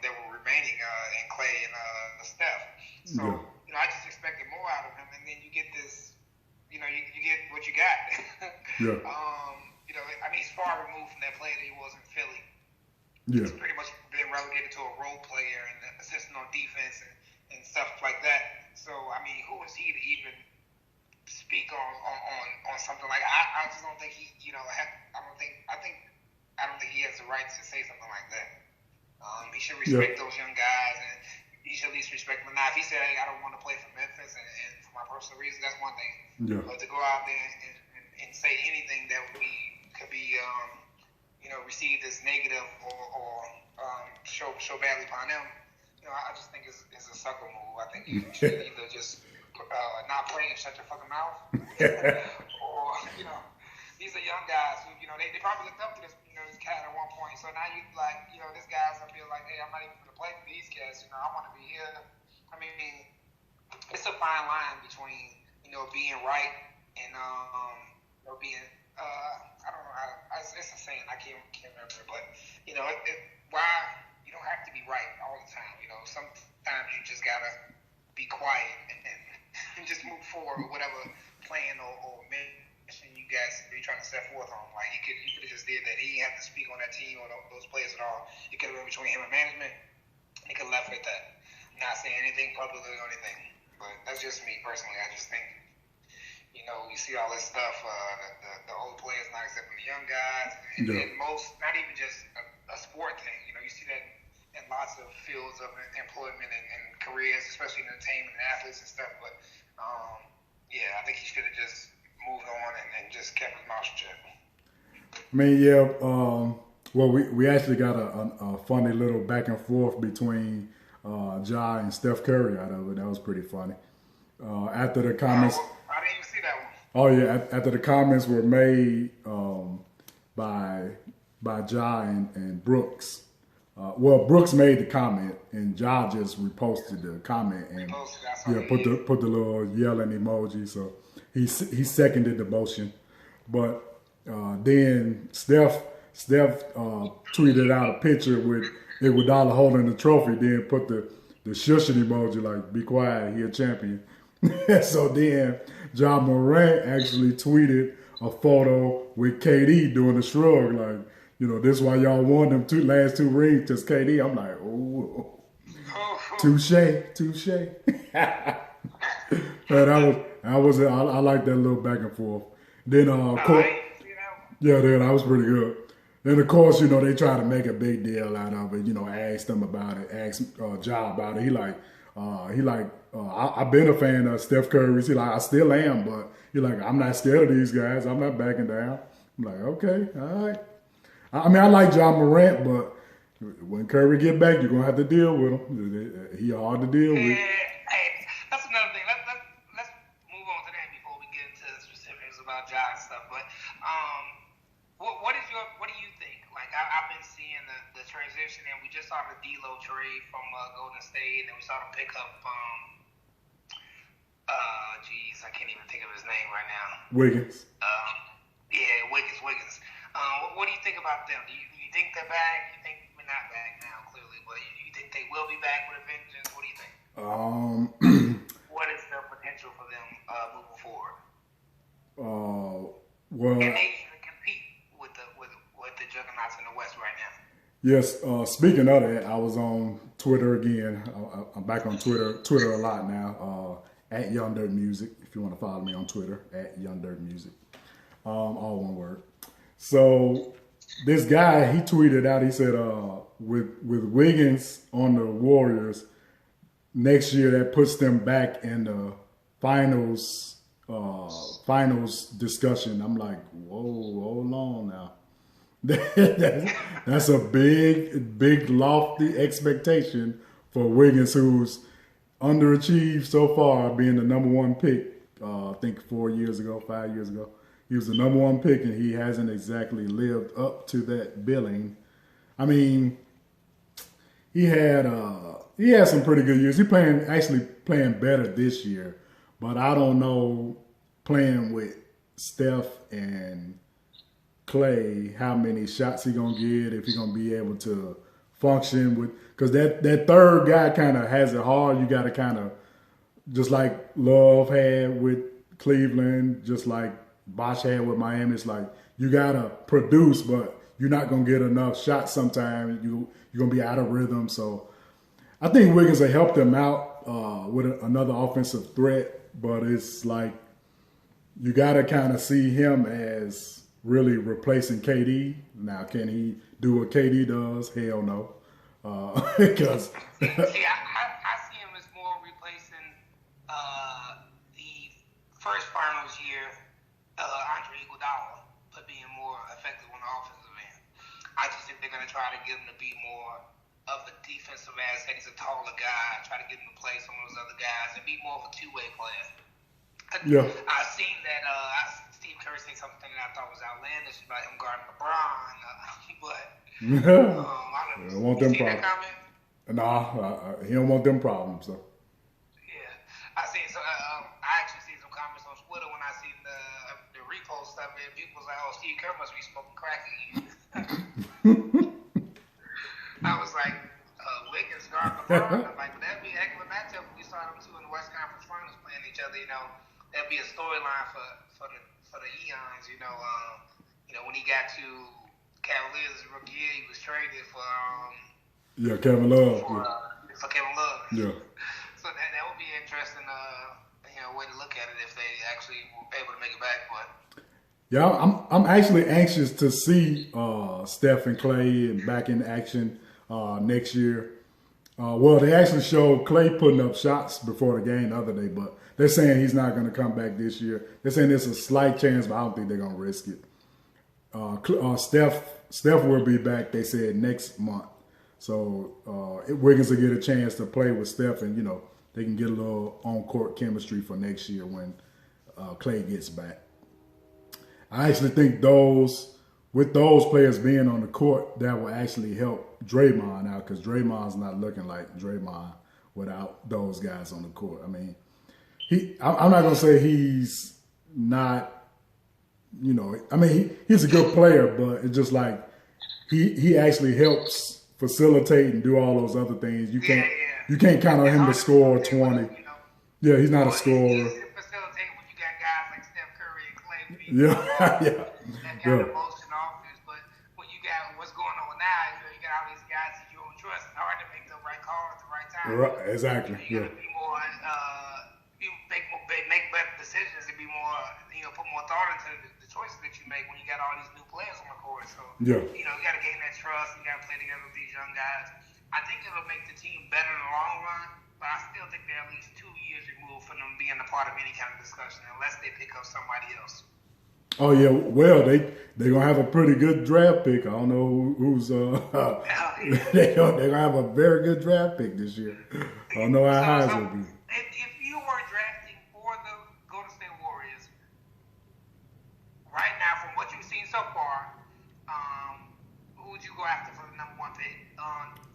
Speaker 2: that were entertaining and Clay and Steph. So I just expected more out of him, and then you get this. You get what you got.
Speaker 1: Yeah.
Speaker 2: He's far removed from that player that he was in Philly.
Speaker 1: Yeah.
Speaker 2: He's pretty much been relegated to a role player and assisting on defense and stuff like that. So, who is he to even speak on something like I just don't think he, I don't think he has the right to say something like that. He should respect those young guys, and he should at least respect them. Now, if he said, "Hey, I don't want to play for Memphis," and for my personal reasons, that's one thing.
Speaker 1: Yeah.
Speaker 2: But to go out there and say anything that could be received as negative or show badly upon him, I just think it's a sucker move. I think you should either just not play and shut your fucking mouth, or these are young guys who they probably looked up to this cat at one point. So now you this guy's gonna feel like, hey, I'm not even gonna play for these cats. I want to be here. It's a fine line between being right and being I don't know it's a saying, I can't remember, but why you don't have to be right all the time. Sometimes you just gotta be quiet and just move forward with whatever plan or mission you guys are trying to set forth on. Like he could have just did that. He didn't have to speak on that team or those players at all. It could have been between him and management. He could have left it at that. Not saying anything publicly or anything, but that's just me personally. I just think you see all this stuff, the old players not accepting the young guys, and most, not even just a sport thing. You see that in lots of fields of employment and careers, especially in entertainment and athletes and stuff. But I think he should have just moved on and just kept his mouth shut.
Speaker 1: Well, we actually got a funny little back and forth between Ja and Steph Curry out of it. That was pretty funny. After the comments.
Speaker 2: I didn't even see that one.
Speaker 1: Oh yeah, after the comments were made by Ja and Brooks. Brooks made the comment and Ja just reposted the comment and put the little yelling emoji. So he seconded the motion, but then Steph tweeted out a picture with Iguodala holding the trophy. Then put the shushing emoji, like "Be quiet, he a champion." So then John Morant actually tweeted a photo with KD doing a shrug, like, this is why y'all won them last two rings, just KD. I'm like, oh, touche. But I like that little back and forth. Then that was pretty good. Then of course, they try to make a big deal out of it. Asked him about it, asked Ja about it. He I've been a fan of Steph Curry. He I still am, but he I'm not scared of these guys. I'm not backing down. I'm like, okay, all right. I like John Morant, but when Curry get back, you're gonna have to deal with him. He hard to deal with.
Speaker 2: Hey, that's another thing. Let's move on to that before we get into the specifics about Ja and stuff. But what do you think? Like I've been seeing the transition, and we just saw the D'Lo trade from Golden State, and we saw them pick up. I can't even think of his name right now.
Speaker 1: Wiggins.
Speaker 2: Wiggins. What do you think about them? Do you think they're back? You think we're not back now, clearly, but you think they will be back with a vengeance? What do you think? What is the potential for them moving forward? And they should compete with the juggernauts in the West right now.
Speaker 1: Yes. Speaking of that, I was on Twitter again. I'm back on Twitter a lot now. At Young Dirt Music, if you want to follow me on Twitter, at Young Dirt Music. All one word. So this guy, he tweeted out, he said, with Wiggins on the Warriors, next year that puts them back in the finals discussion. I'm like, whoa, hold on now. That's a big lofty expectation for Wiggins, who's underachieved so far, being the number one pick. I think 5 years ago, he was the number one pick, and he hasn't exactly lived up to that billing. He had some pretty good years. He's playing better this year, but I don't know, playing with Steph and Clay, how many shots he gonna get, if he's gonna be able to function with, because that third guy kind of has it hard. You got to kind of, just like Love had with Cleveland, just like Bosch had with Miami. It's like you got to produce, but you're not going to get enough shots sometimes. You're going to be out of rhythm. So I think Wiggins will help them out with another offensive threat, but it's like you got to kind of see him as really replacing KD. Now, can he do what KD does? Hell no. Because
Speaker 2: see, I see him as more replacing the first finals year Andre Iguodala, but being more effective on the offensive end. I just think they're going to try to get him to be more of a defensive asset. He's a taller guy. Try to get him to play some of those other guys and be more of a two-way player.
Speaker 1: yeah,
Speaker 2: I've seen that Steve Kerr say something that I thought was outlandish about him guarding LeBron, but I don't
Speaker 1: want
Speaker 2: you
Speaker 1: them
Speaker 2: see that
Speaker 1: problems.
Speaker 2: comment?
Speaker 1: Nah, he don't want them problems. So
Speaker 2: Yeah, I seen some. I actually seen some comments on Twitter when I seen the repost of it. People was like, "Oh, Steve Kerr must be smoking crack again." I was like, Wiggins guard LeBron. I'm like, that'd be a heck of a matchup if we saw them two in the West Conference Finals playing each other. You know, that'd be a storyline for the eons. You know, when he got to Cavaliers his rookie year, he was traded for
Speaker 1: Kevin Love.
Speaker 2: for Kevin Love.
Speaker 1: Yeah.
Speaker 2: So that would be interesting. Way to look at it if they actually were able to make it back, but.
Speaker 1: Yeah, I'm actually anxious to see Steph and Clay back in action next year. Well, they actually showed Clay putting up shots before the game the other day, but they're saying he's not going to come back this year. They're saying there's a slight chance, but I don't think they're going to risk it. Steph will be back, they said, next month. So Wiggins will get a chance to play with Steph, and, they can get a little on-court chemistry for next year when Clay gets back. I actually think with those players being on the court, that will actually help Draymond out, because Draymond's not looking like Draymond without those guys on the court. I mean, I'm not going to say he's not, he's a good player, but it's just like he actually helps facilitate and do all those other things. You can't count on him to score 20. Yeah, he's not a scorer.
Speaker 2: Facilitate when you got guys like Steph Curry and Clay.
Speaker 1: Yeah.
Speaker 2: That kind of motion offense, but when you got what's going on now, you got all these guys that you don't trust. It's hard to make the right call at the right time.
Speaker 1: Right, exactly.
Speaker 2: You got to be more, make better decisions and be more, put more thought into the choices that you make when you got all these new players on the court. So,
Speaker 1: yeah.
Speaker 2: You got to gain that trust. You got to play together with these young guys. I think it'll make the team better in the long run, but I still think they're at least 2 years removed from them being a part of any kind of discussion unless they pick up somebody else.
Speaker 1: Oh yeah, well they're gonna have a pretty good draft pick. I don't know who's they're gonna have a very good draft pick this year. I don't know how high it's gonna be.
Speaker 2: If you were drafting for the Golden State Warriors right now, from what you've seen so far, who would you go after for the number one pick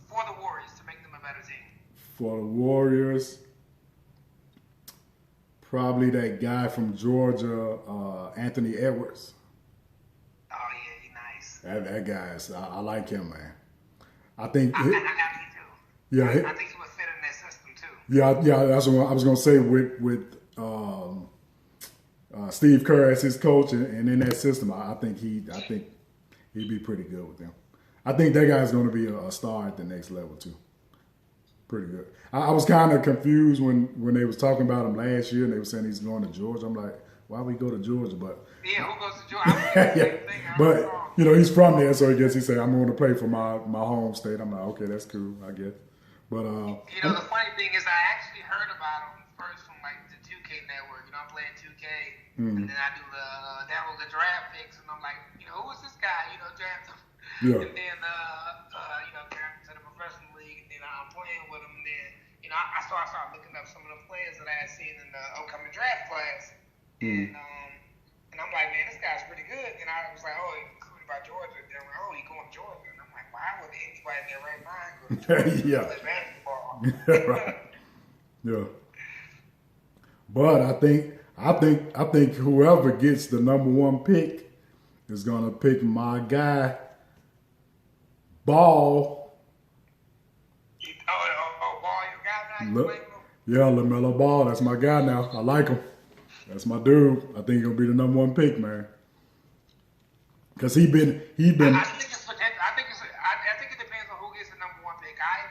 Speaker 2: for the Warriors to make them a better team?
Speaker 1: For the Warriors, probably that guy from Georgia, Anthony Edwards.
Speaker 2: Oh yeah, he's nice.
Speaker 1: That guy is. I like him, man. I think.
Speaker 2: I do too.
Speaker 1: Yeah,
Speaker 2: I think he would fit in that system too.
Speaker 1: Yeah. That's what I was gonna say with Steve Kerr as his coach, and in that system, I think he'd be pretty good with them. I think that guy's going to be a star at the next level too. Pretty good. I was kind of confused when they was talking about him last year, and they were saying he's going to Georgia. I'm like, why would he go to Georgia? But
Speaker 2: yeah, who goes to Georgia?
Speaker 1: yeah. But he's from there, so I guess he said I'm going to play for my home state. I'm like, okay, that's cool, I guess. But
Speaker 2: the funny thing is, I actually heard about him first from like the 2K network. I'm playing 2K, and then I do the draft picks, and I'm like, who is this guy? Draft him.
Speaker 1: Yeah.
Speaker 2: And then, draft to the professional league, and then I'm playing with him. And then, I started looking up some of the players that I had seen in the upcoming draft class, and I'm like, man, this guy's pretty good. And I was like, oh, he's included by Georgia. And they're like, oh, he's going to Georgia. And I'm like, why would anybody in their right mind go to Georgia
Speaker 1: yeah.
Speaker 2: play basketball?
Speaker 1: Right. Yeah. But I think whoever gets the number one pick is gonna pick my guy, Ball, Yeah, LaMelo Ball. That's my guy now. I like him. That's my dude. I think he'll be the number 1 pick, man. Because he been.
Speaker 2: I think it's potential. I think it depends on who gets the number 1 pick. I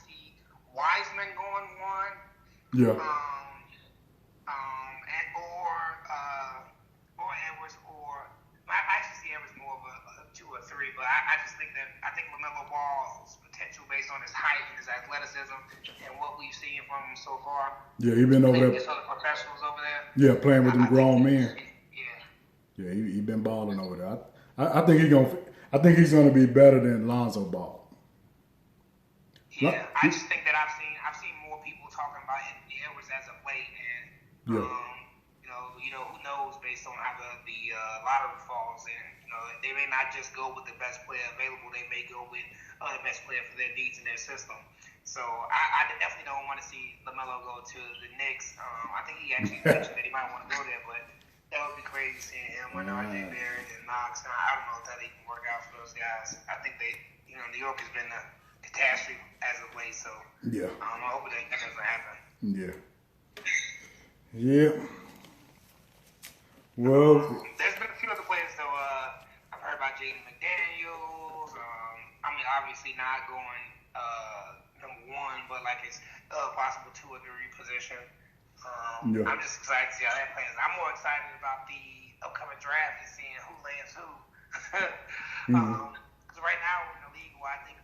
Speaker 2: see Wiseman going 1.
Speaker 1: Yeah.
Speaker 2: Or Edwards, or I actually see Edwards more of a 2 or 3. But I just think that LaMelo Ball's potential based on his height and his athleticism and what we've seen from him so far.
Speaker 1: Yeah, he been over there.
Speaker 2: Against other professionals over there.
Speaker 1: Yeah, playing with them grown men.
Speaker 2: Yeah,
Speaker 1: he been balling over there. I think he's gonna be better than Lonzo Ball.
Speaker 2: Yeah, I just think that I've seen more people talking about Anthony Edwards as of late, and you know who knows based on how the lottery falls, and they may not just go with the best player available. They may go with the best player for their needs in their system. So I definitely don't want to see LaMelo go to the Knicks. I think he actually mentioned that he might want to go there, but that would be crazy seeing him with RJ Barrett and Knox. And I don't know if that even work out for those guys. I think New York has been a catastrophe as of late. So
Speaker 1: yeah,
Speaker 2: I hope that doesn't happen.
Speaker 1: Yeah. Well,
Speaker 2: there's been a few other players though. I've heard about Jaden McDaniels. Obviously not going number 1, but like it's possible 2 or 3 position. I'm just excited to see how that plays. I'm more excited about the upcoming draft and seeing who lands who. Because right now in the league, I think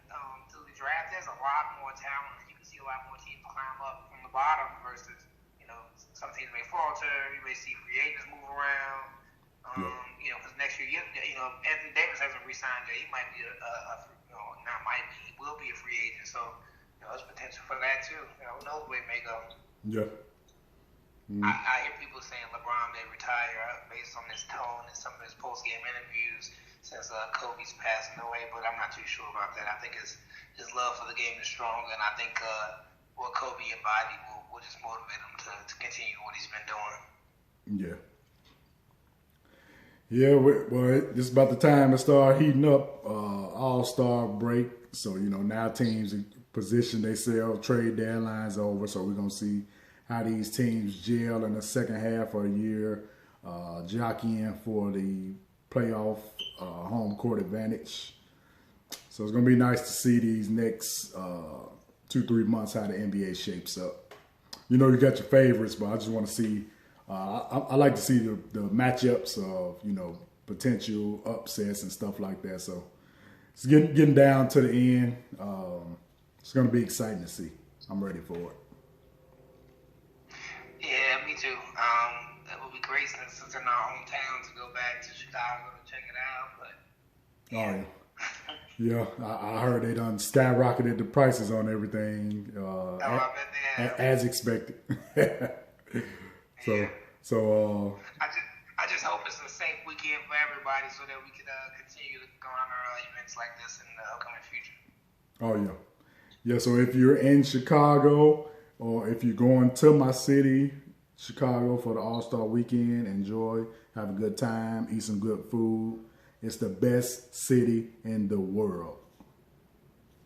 Speaker 2: through the draft, there's a lot more talent. You can see a lot more teams climb up from the bottom versus, some teams may falter. You may see free agents move around. Because next year, Anthony Davis hasn't re-signed yet. He might be he will be a free agent. So, there's potential for that too. Who knows where it may go.
Speaker 1: Yeah.
Speaker 2: I hear people saying LeBron may retire based on his tone and some of his post-game interviews since Kobe's passing away, but I'm not too sure about that. I think his love for the game is strong, and I think what Kobe embodied will just motivate him to continue what he's been doing.
Speaker 1: Yeah. Yeah, well, it's about the time to start heating up. All-Star break, so now teams position themselves. Trade deadline's over, so we're gonna see how these teams gel in the second half of the year, jockeying for the playoff home court advantage. So it's going to be nice to see these next 2-3 months how the NBA shapes up. You got your favorites, but I just want to see, I like to see the matchups of, potential upsets and stuff like that. So it's getting down to the end. It's going to be exciting to see. I'm ready for it.
Speaker 2: Yeah, me too. That would be great since it's in our hometown to go back to Chicago to check it out. But
Speaker 1: yeah. Yeah, I heard they done skyrocketed the prices on everything as expected. So
Speaker 2: I just hope it's a safe weekend for everybody so that we can continue to go on our events like this in the upcoming future.
Speaker 1: Oh yeah, yeah. So if you're in Chicago, or if you're going to my city, Chicago, for the All-Star Weekend, enjoy, have a good time, eat some good food. It's the best city in the world.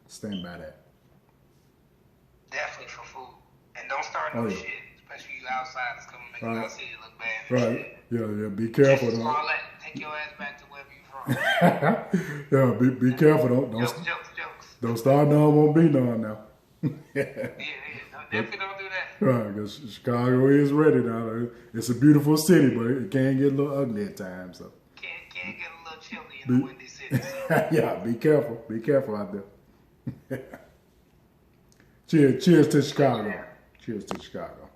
Speaker 1: Stand by that.
Speaker 2: Definitely for food. And don't start no shit, especially you outsiders coming making our city look bad.
Speaker 1: Right. Yeah, be careful.
Speaker 2: Take your ass back to wherever you're from.
Speaker 1: Yeah, be careful. Don't
Speaker 2: jokes.
Speaker 1: Don't start none, won't be none now.
Speaker 2: Definitely don't do that.
Speaker 1: Right, because Chicago is ready now. It's a beautiful city, but it can get a little ugly at times. So
Speaker 2: can get a little chilly in the windy city. So.
Speaker 1: Yeah, be careful. Be careful out there. Cheers to Chicago. Cheers to Chicago.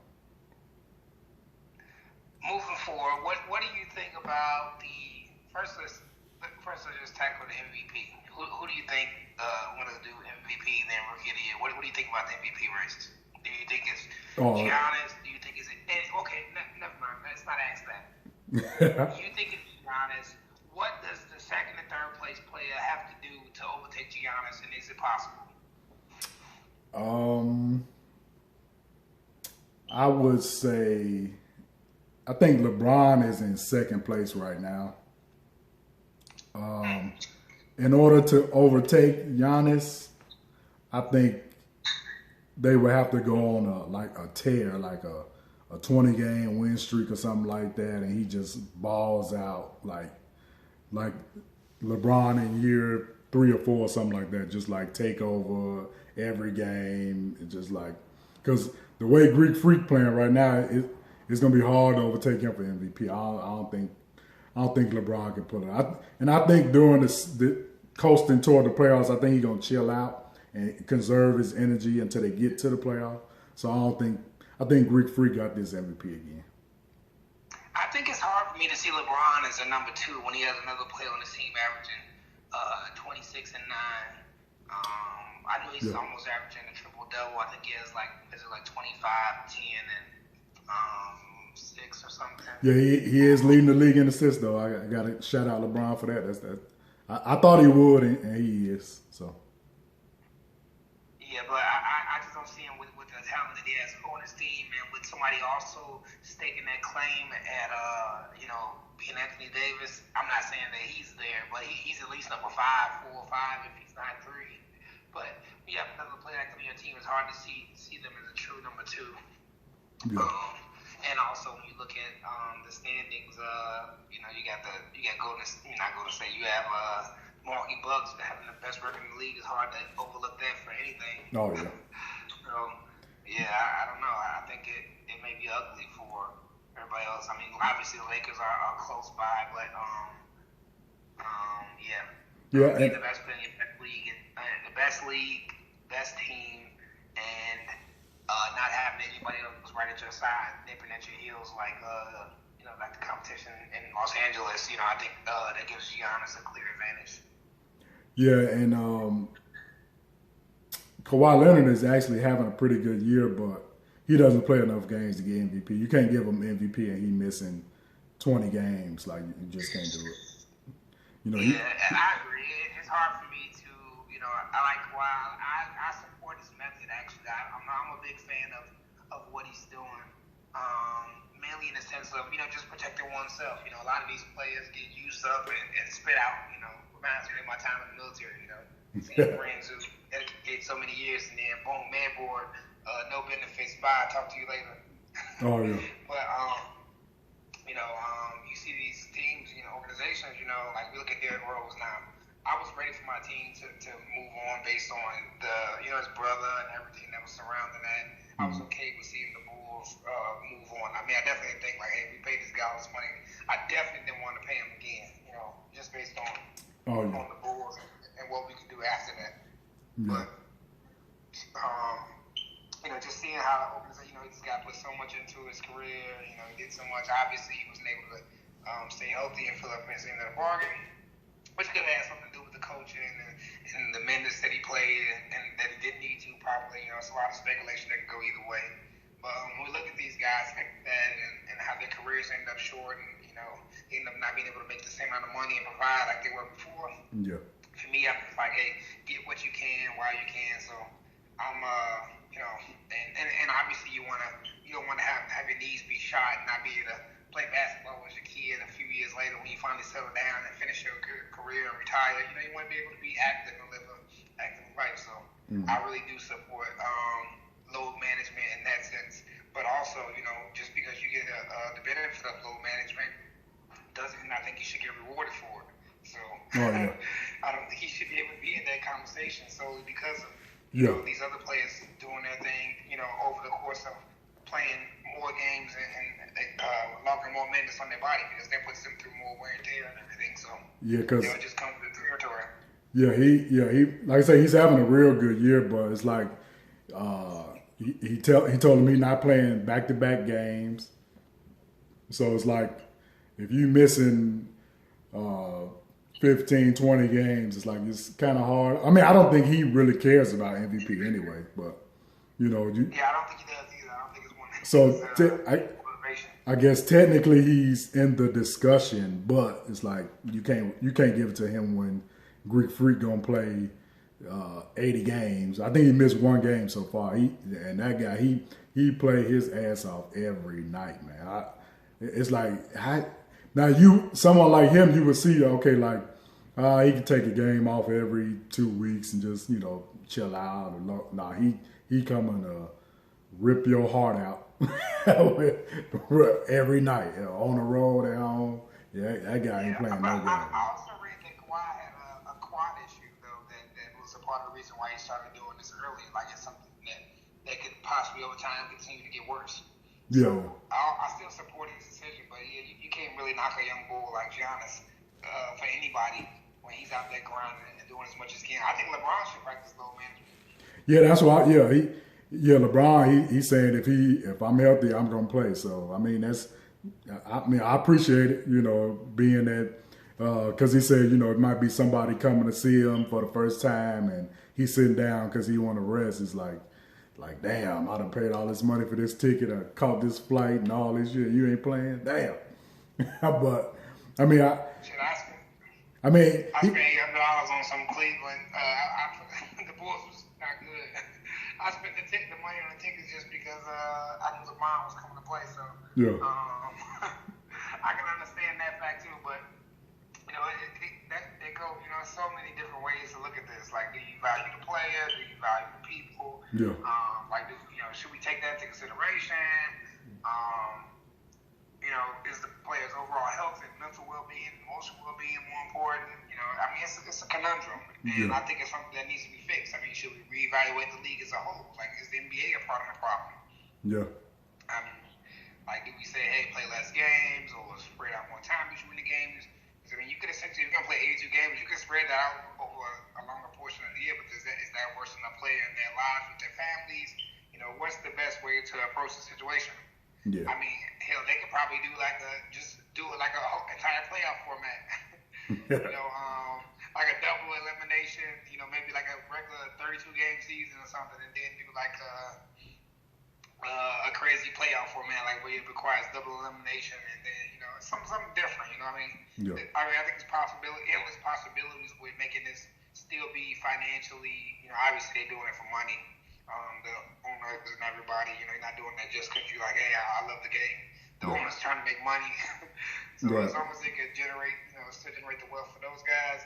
Speaker 2: Moving forward, what do you think about the first? Let's just tackle the MVP. Who do you think want to do MVP then Rookie of the Year? What do you think about the MVP races? Do you think it's Giannis? Do you think it's okay? Never mind. Let's not ask that. Do you think it's Giannis? What does the second and third place player have to do to overtake Giannis, and is it possible?
Speaker 1: I would say, I think LeBron is in second place right now. In order to overtake Giannis, I think they would have to go on a tear, like a 20-game win streak or something like that, and he just balls out like LeBron in year 3 or 4 or something like that, just like take over every game, just like because the way Greek Freak playing right now, it's gonna be hard to overtake him for MVP. I don't think LeBron can put it. I think during the coasting toward the playoffs, I think he's gonna chill out and conserve his energy until they get to the playoffs. So I think Greek Freak got this MVP again.
Speaker 2: I think it's hard for me to see LeBron as a number 2 when he has another player on his team averaging 26 and 9. I know he's almost averaging a triple double. I think he has like 25, 10, and 6 or something.
Speaker 1: Yeah, he is leading the league in assists though. I got to shout out LeBron for that. I thought he would, and he is. So.
Speaker 2: Yeah, but I just don't see him with the talent that he has on his team, and with somebody also staking that claim at being Anthony Davis. I'm not saying that he's there, but he's at least number 5, 4 or 5 if he's not 3. But when you have another player like on your team, it's hard to see them as a true number 2.
Speaker 1: Yeah.
Speaker 2: And also when you look at the standings, you got Golden. Not Golden State. You have Milwaukee Bucks having the best record in the league. It's hard to overlook that for anything.
Speaker 1: Oh yeah.
Speaker 2: So yeah, I don't know. I think it may be ugly for everybody else. I mean, obviously the Lakers are close by, but yeah.
Speaker 1: Yeah.
Speaker 2: And the best player in the league, the best league, best team, and not having anybody else right at your side, nipping at your heels like like the competition in Los Angeles. I think that gives Giannis a clear advantage.
Speaker 1: Yeah, and Kawhi Leonard is actually having a pretty good year, but he doesn't play enough games to get MVP. You can't give him MVP and he missing 20 games. Like, you just can't do it.
Speaker 2: And I agree. It's hard for me to, I like Kawhi. I support his method, actually. I'm a big fan of what he's doing. Mainly in the sense of, just protecting oneself. A lot of these players get used up and spit out, reminds me of my time in the military, Seeing friends who dedicate so many years and then boom, man board, no benefits, bye, talk to you later.
Speaker 1: Oh, yeah.
Speaker 2: But, you see these teams, organizations, like we look at Derrick Rose now. I was ready for my team to move on based on his brother and everything that was surrounding that. I was okay with seeing the Bulls move on. I mean, I definitely think like, hey, we paid this guy all this money. I definitely didn't want to pay him again, just based on the Bulls and what we could do after that.
Speaker 1: Yeah.
Speaker 2: But just seeing how this guy put so much into his career. He did so much. Obviously, he wasn't able to stay healthy and fill up his end of the bargain, which could have had something to do with the coaching and the minutes that he played and that he didn't need to properly. It's a lot of speculation that could go either way. But when we look at these guys like that and how their careers end up short and, they end up not being able to make the same amount of money and provide like they were before.
Speaker 1: Yeah.
Speaker 2: For me, I'm just like, hey, get what you can while you can. So I'm, and obviously you don't want to have your knees be shot and not be able to play basketball as a kid. A few years later, when you finally settle down and finish your career and retire, you want to be able to be active and live an active life. So I really do support load management in that sense. But also, just because you get the benefit of load management doesn't mean I think you should get rewarded for it. So I don't think he should be able to be in that conversation solely because of these other players doing their thing, over the course of playing more games and longer more minutes on their body because that puts them through more wear and tear and everything. So it just comes with the territory.
Speaker 1: Yeah, he like I say, he's having a real good year, but it's like he told me not playing back-to-back games. So it's like if you missing 15, 20 games, it's like it's kind of hard. I mean, I don't think he really cares about MVP anyway, but
Speaker 2: I don't think he does either. I don't think it's one.
Speaker 1: I guess technically he's in the discussion, but it's like you can't give it to him when Greek Freak gonna play 80 games. I think he missed one game so far. And that guy he played his ass off every night, man. It's like someone like him, you would see, okay, like He can take a game off every 2 weeks and just chill out. Nah, he coming to rip your heart out every night on the road at home. Yeah, that guy ain't playing no game.
Speaker 2: I also read that Kawhi had a quad issue though that was a part of the reason why he started doing this early. Like it's something that could possibly over time continue to get worse.
Speaker 1: Yeah.
Speaker 2: So I still support his decision, but yeah, you can't really knock a young bull like Giannis for anybody when he's out there grinding and doing as much as he can. I think LeBron should practice load management.
Speaker 1: Yeah, that's why. LeBron. He's saying if I'm healthy, I'm gonna play. So I mean, I appreciate it. Being that because he said it might be somebody coming to see him for the first time and he's sitting down because he want to rest. It's like damn, I done paid all this money for this ticket. I caught this flight and all this shit. You ain't playing, damn. But I mean, I spent $800 on some Cleveland. The Bulls was not good. I spent the money on the tickets just because I knew LeBron was coming to play. So yeah,
Speaker 2: I can understand that fact too. But it go. So many different ways to look at this. Like, do you value the player? Do you value the people?
Speaker 1: Yeah.
Speaker 2: Should we take that into consideration? Is the player's overall health and mental well-being, emotional well-being more important? It's a conundrum, and I think it's something that needs to be fixed. Should we reevaluate the league as a whole? Like, is the NBA a part of the problem?
Speaker 1: Yeah.
Speaker 2: Do we say, hey, play less games or spread out more time between the games? You could essentially, if you're going to play 82 games, you could spread that out over a longer portion of the year, but is that worse than a player in their lives with their families? What's the best way to approach the situation?
Speaker 1: Yeah.
Speaker 2: Hell, they could probably do just do it like a whole entire playoff format. Like a double elimination, maybe like a regular 32-game season or something, and then do like a crazy playoff format, like where it requires double elimination, and then something different.
Speaker 1: Yeah.
Speaker 2: I think it's possibilities with making this still be financially. Obviously they're doing it for money. The owners and everybody, you're not doing that just because you're like, hey, I love the game. The owner's trying to make money, so as long as they can generate, generate the wealth for those guys,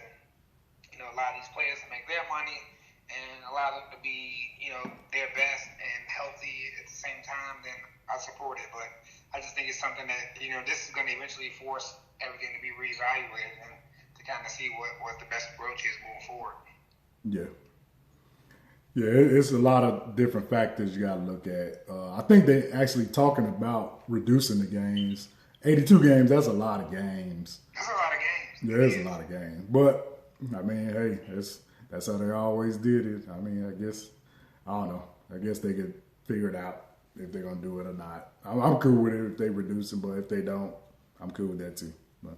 Speaker 2: and allow these players to make their money and allow them to be, their best and healthy at the same time, then I support it. But I just think it's something that, this is going to eventually force everything to be reevaluated and to kind of see what the best approach is moving forward.
Speaker 1: Yeah. Yeah, it's a lot of different factors you got to look at. I think they actually talking about reducing the games. 82 games, that's a lot of games.
Speaker 2: That's a lot of games.
Speaker 1: Yeah, it's a lot of games. But, hey, that's how they always did it. I don't know. I guess they could figure it out if they're going to do it or not. I'm cool with it if they reduce it, but if they don't, I'm cool with that too. But,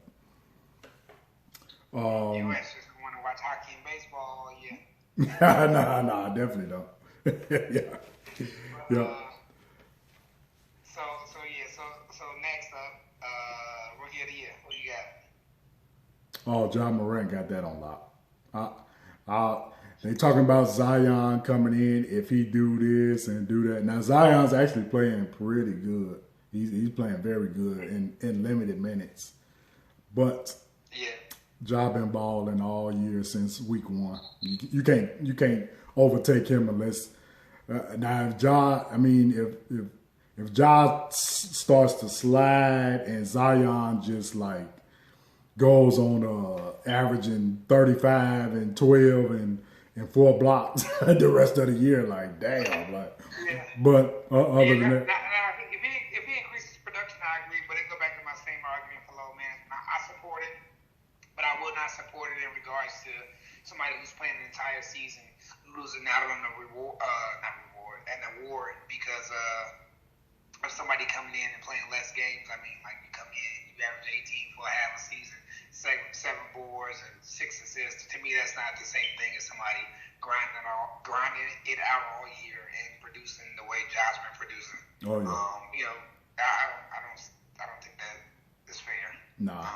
Speaker 2: U.S. just want to watch hockey and baseball all year.
Speaker 1: No, I definitely don't. Yeah.
Speaker 2: So next up, rookie of the year. What you got?
Speaker 1: Oh, John Morant got that on lock. They talking about Zion coming in if he do this and do that. Now Zion's actually playing pretty good. He's playing very good in limited minutes, but
Speaker 2: yeah. Ja
Speaker 1: been balling all year since week one. You can't overtake him unless now if Ja, if Ja starts to slide and Zion just like goes on averaging 35 and 12 and 4 blocks the rest of the year, like damn, like.
Speaker 2: Yeah.
Speaker 1: But other than that.
Speaker 2: If he increases production, I agree. But it go back to my same argument for low management. I support it. But I would not support it in regards to somebody who's playing an entire season losing out on an award because of somebody coming in and playing less games. You come in, you average 18 for a half a season, 7 boards and 6 assists. To me, that's not the same thing as somebody grinding it out all year and producing the way Josh been producing.
Speaker 1: Oh yeah.
Speaker 2: I don't think that is fair.
Speaker 1: Nah.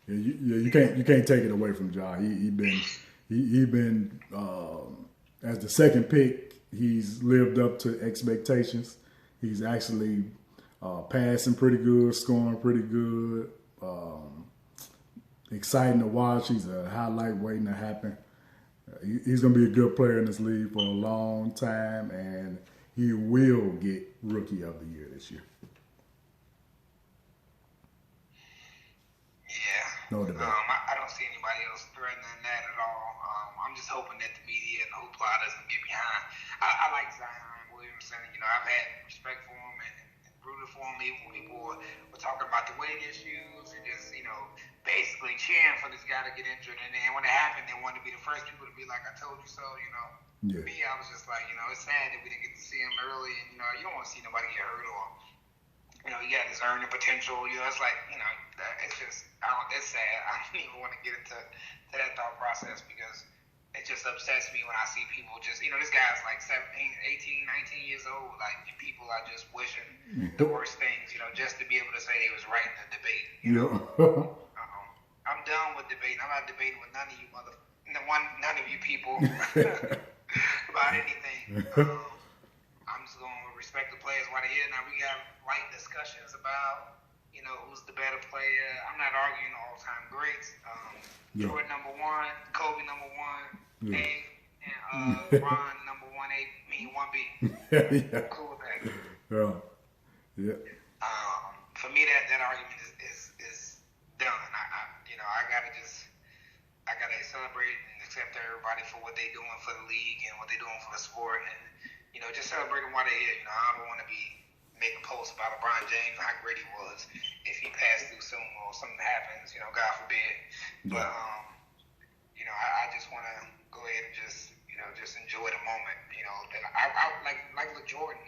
Speaker 1: You can't take it away from Ja. He been as the second pick. He's lived up to expectations. He's actually passing pretty good, scoring pretty good. exciting to watch. He's a highlight waiting to happen. He's going to be a good player in this league for a long time, and he will get Rookie of the Year this year.
Speaker 2: Yeah.
Speaker 1: No debate.
Speaker 2: I don't see anybody else threatening that at all. I'm just hoping that the media and the hoopla doesn't get behind. I like Zion Williamson. I've had respect for him and rooted for him even when people were talking about the weight issues and just, basically cheering for this guy to get injured. And then when it happened, they wanted to be the first people to be like, I told you so,
Speaker 1: Yeah.
Speaker 2: Me, I was just like, it's sad that we didn't get to see him early. And, you don't want to see nobody get hurt or, he got his earning potential. It's like, it's just, it's sad. I don't even want to get into that thought process because it just upsets me when I see people just, this guy's like 17, 18, 19 years old. Like, people are just wishing the worst things, just to be able to say they was right in the debate. I'm done with debating. I'm not debating with none of you none of you people about anything. I'm just going to respect the players while they're here. Now, we got light discussions about, who's the better player. I'm not arguing all-time greats. Jordan number one, Kobe number one, A, and Ron number 1A, me 1B.
Speaker 1: Yeah.
Speaker 2: Cool with that.
Speaker 1: Yeah.
Speaker 2: For me, that argument is done. I gotta celebrate and accept everybody for what they're doing for the league and what they're doing for the sport, and just celebrate them while they're here. I don't want to be making posts about LeBron James and how great he was if he passed through soon or something happens, God forbid. But I just want to go ahead and just enjoy the moment. That I like with Jordan.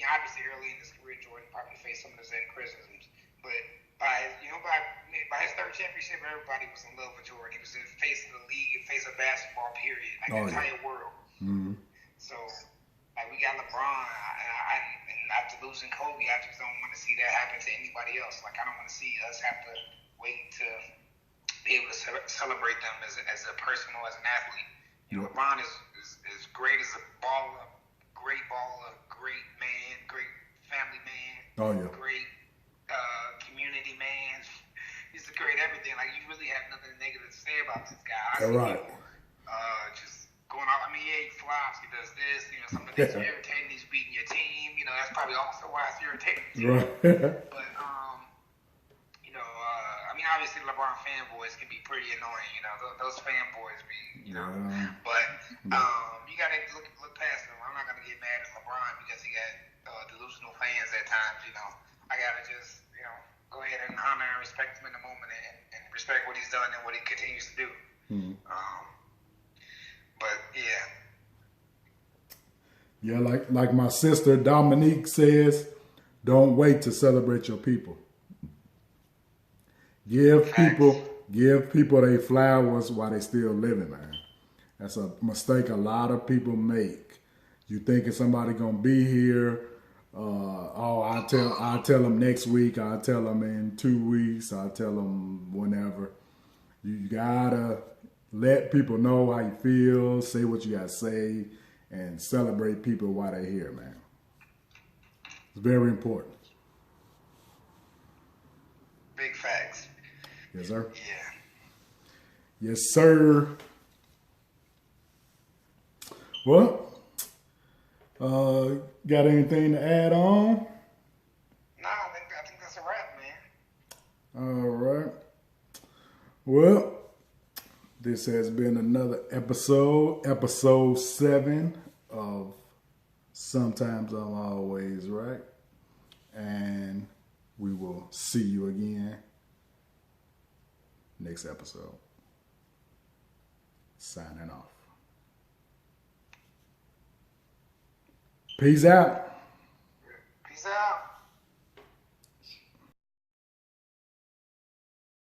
Speaker 2: Obviously early in his career, Jordan probably faced some of the same criticisms, but by his third championship, everybody was in love with Jordan. He was the face of the league, the face of basketball, period, like the entire world.
Speaker 1: Mm-hmm.
Speaker 2: So, we got LeBron, and after losing Kobe, I just don't want to see that happen to anybody else. Like, I don't want to see us have to wait to be able to celebrate them as a person or as an athlete. LeBron is great as a baller, great man, great family man, great community man. He's a great everything. Like, you really have nothing negative to say about this guy. I see people just going out. He flops, he does this. Some of it's irritating. He's beating your team. That's probably also why it's irritating.
Speaker 1: Right.
Speaker 2: But obviously LeBron fanboys can be pretty annoying. Those fanboys be, But you gotta look past them. I'm not gonna get mad at LeBron because he got delusional fans at times. I gotta just go ahead and honor and respect him in the moment and respect what he's done and what he continues to do.
Speaker 1: Mm-hmm.
Speaker 2: But
Speaker 1: yeah, like my sister Dominique says, don't wait to celebrate your people. Give people their flowers while they still living, man. That's a mistake a lot of people make. You thinking somebody gonna be here? I'll tell them next week. I'll tell them in 2 weeks. I'll tell them whenever. You gotta let people know how you feel. Say what you gotta say, and celebrate people while they're here, man. It's very important.
Speaker 2: big facts.
Speaker 1: Yes, sir.
Speaker 2: Yeah.
Speaker 1: Yes, sir. Well, got anything to add on?
Speaker 2: Nah, I think that's a wrap, man.
Speaker 1: All right. Well, this has been another episode 7 of Sometimes I'm Always Right. And we will see you again next episode. Signing off. Peace out.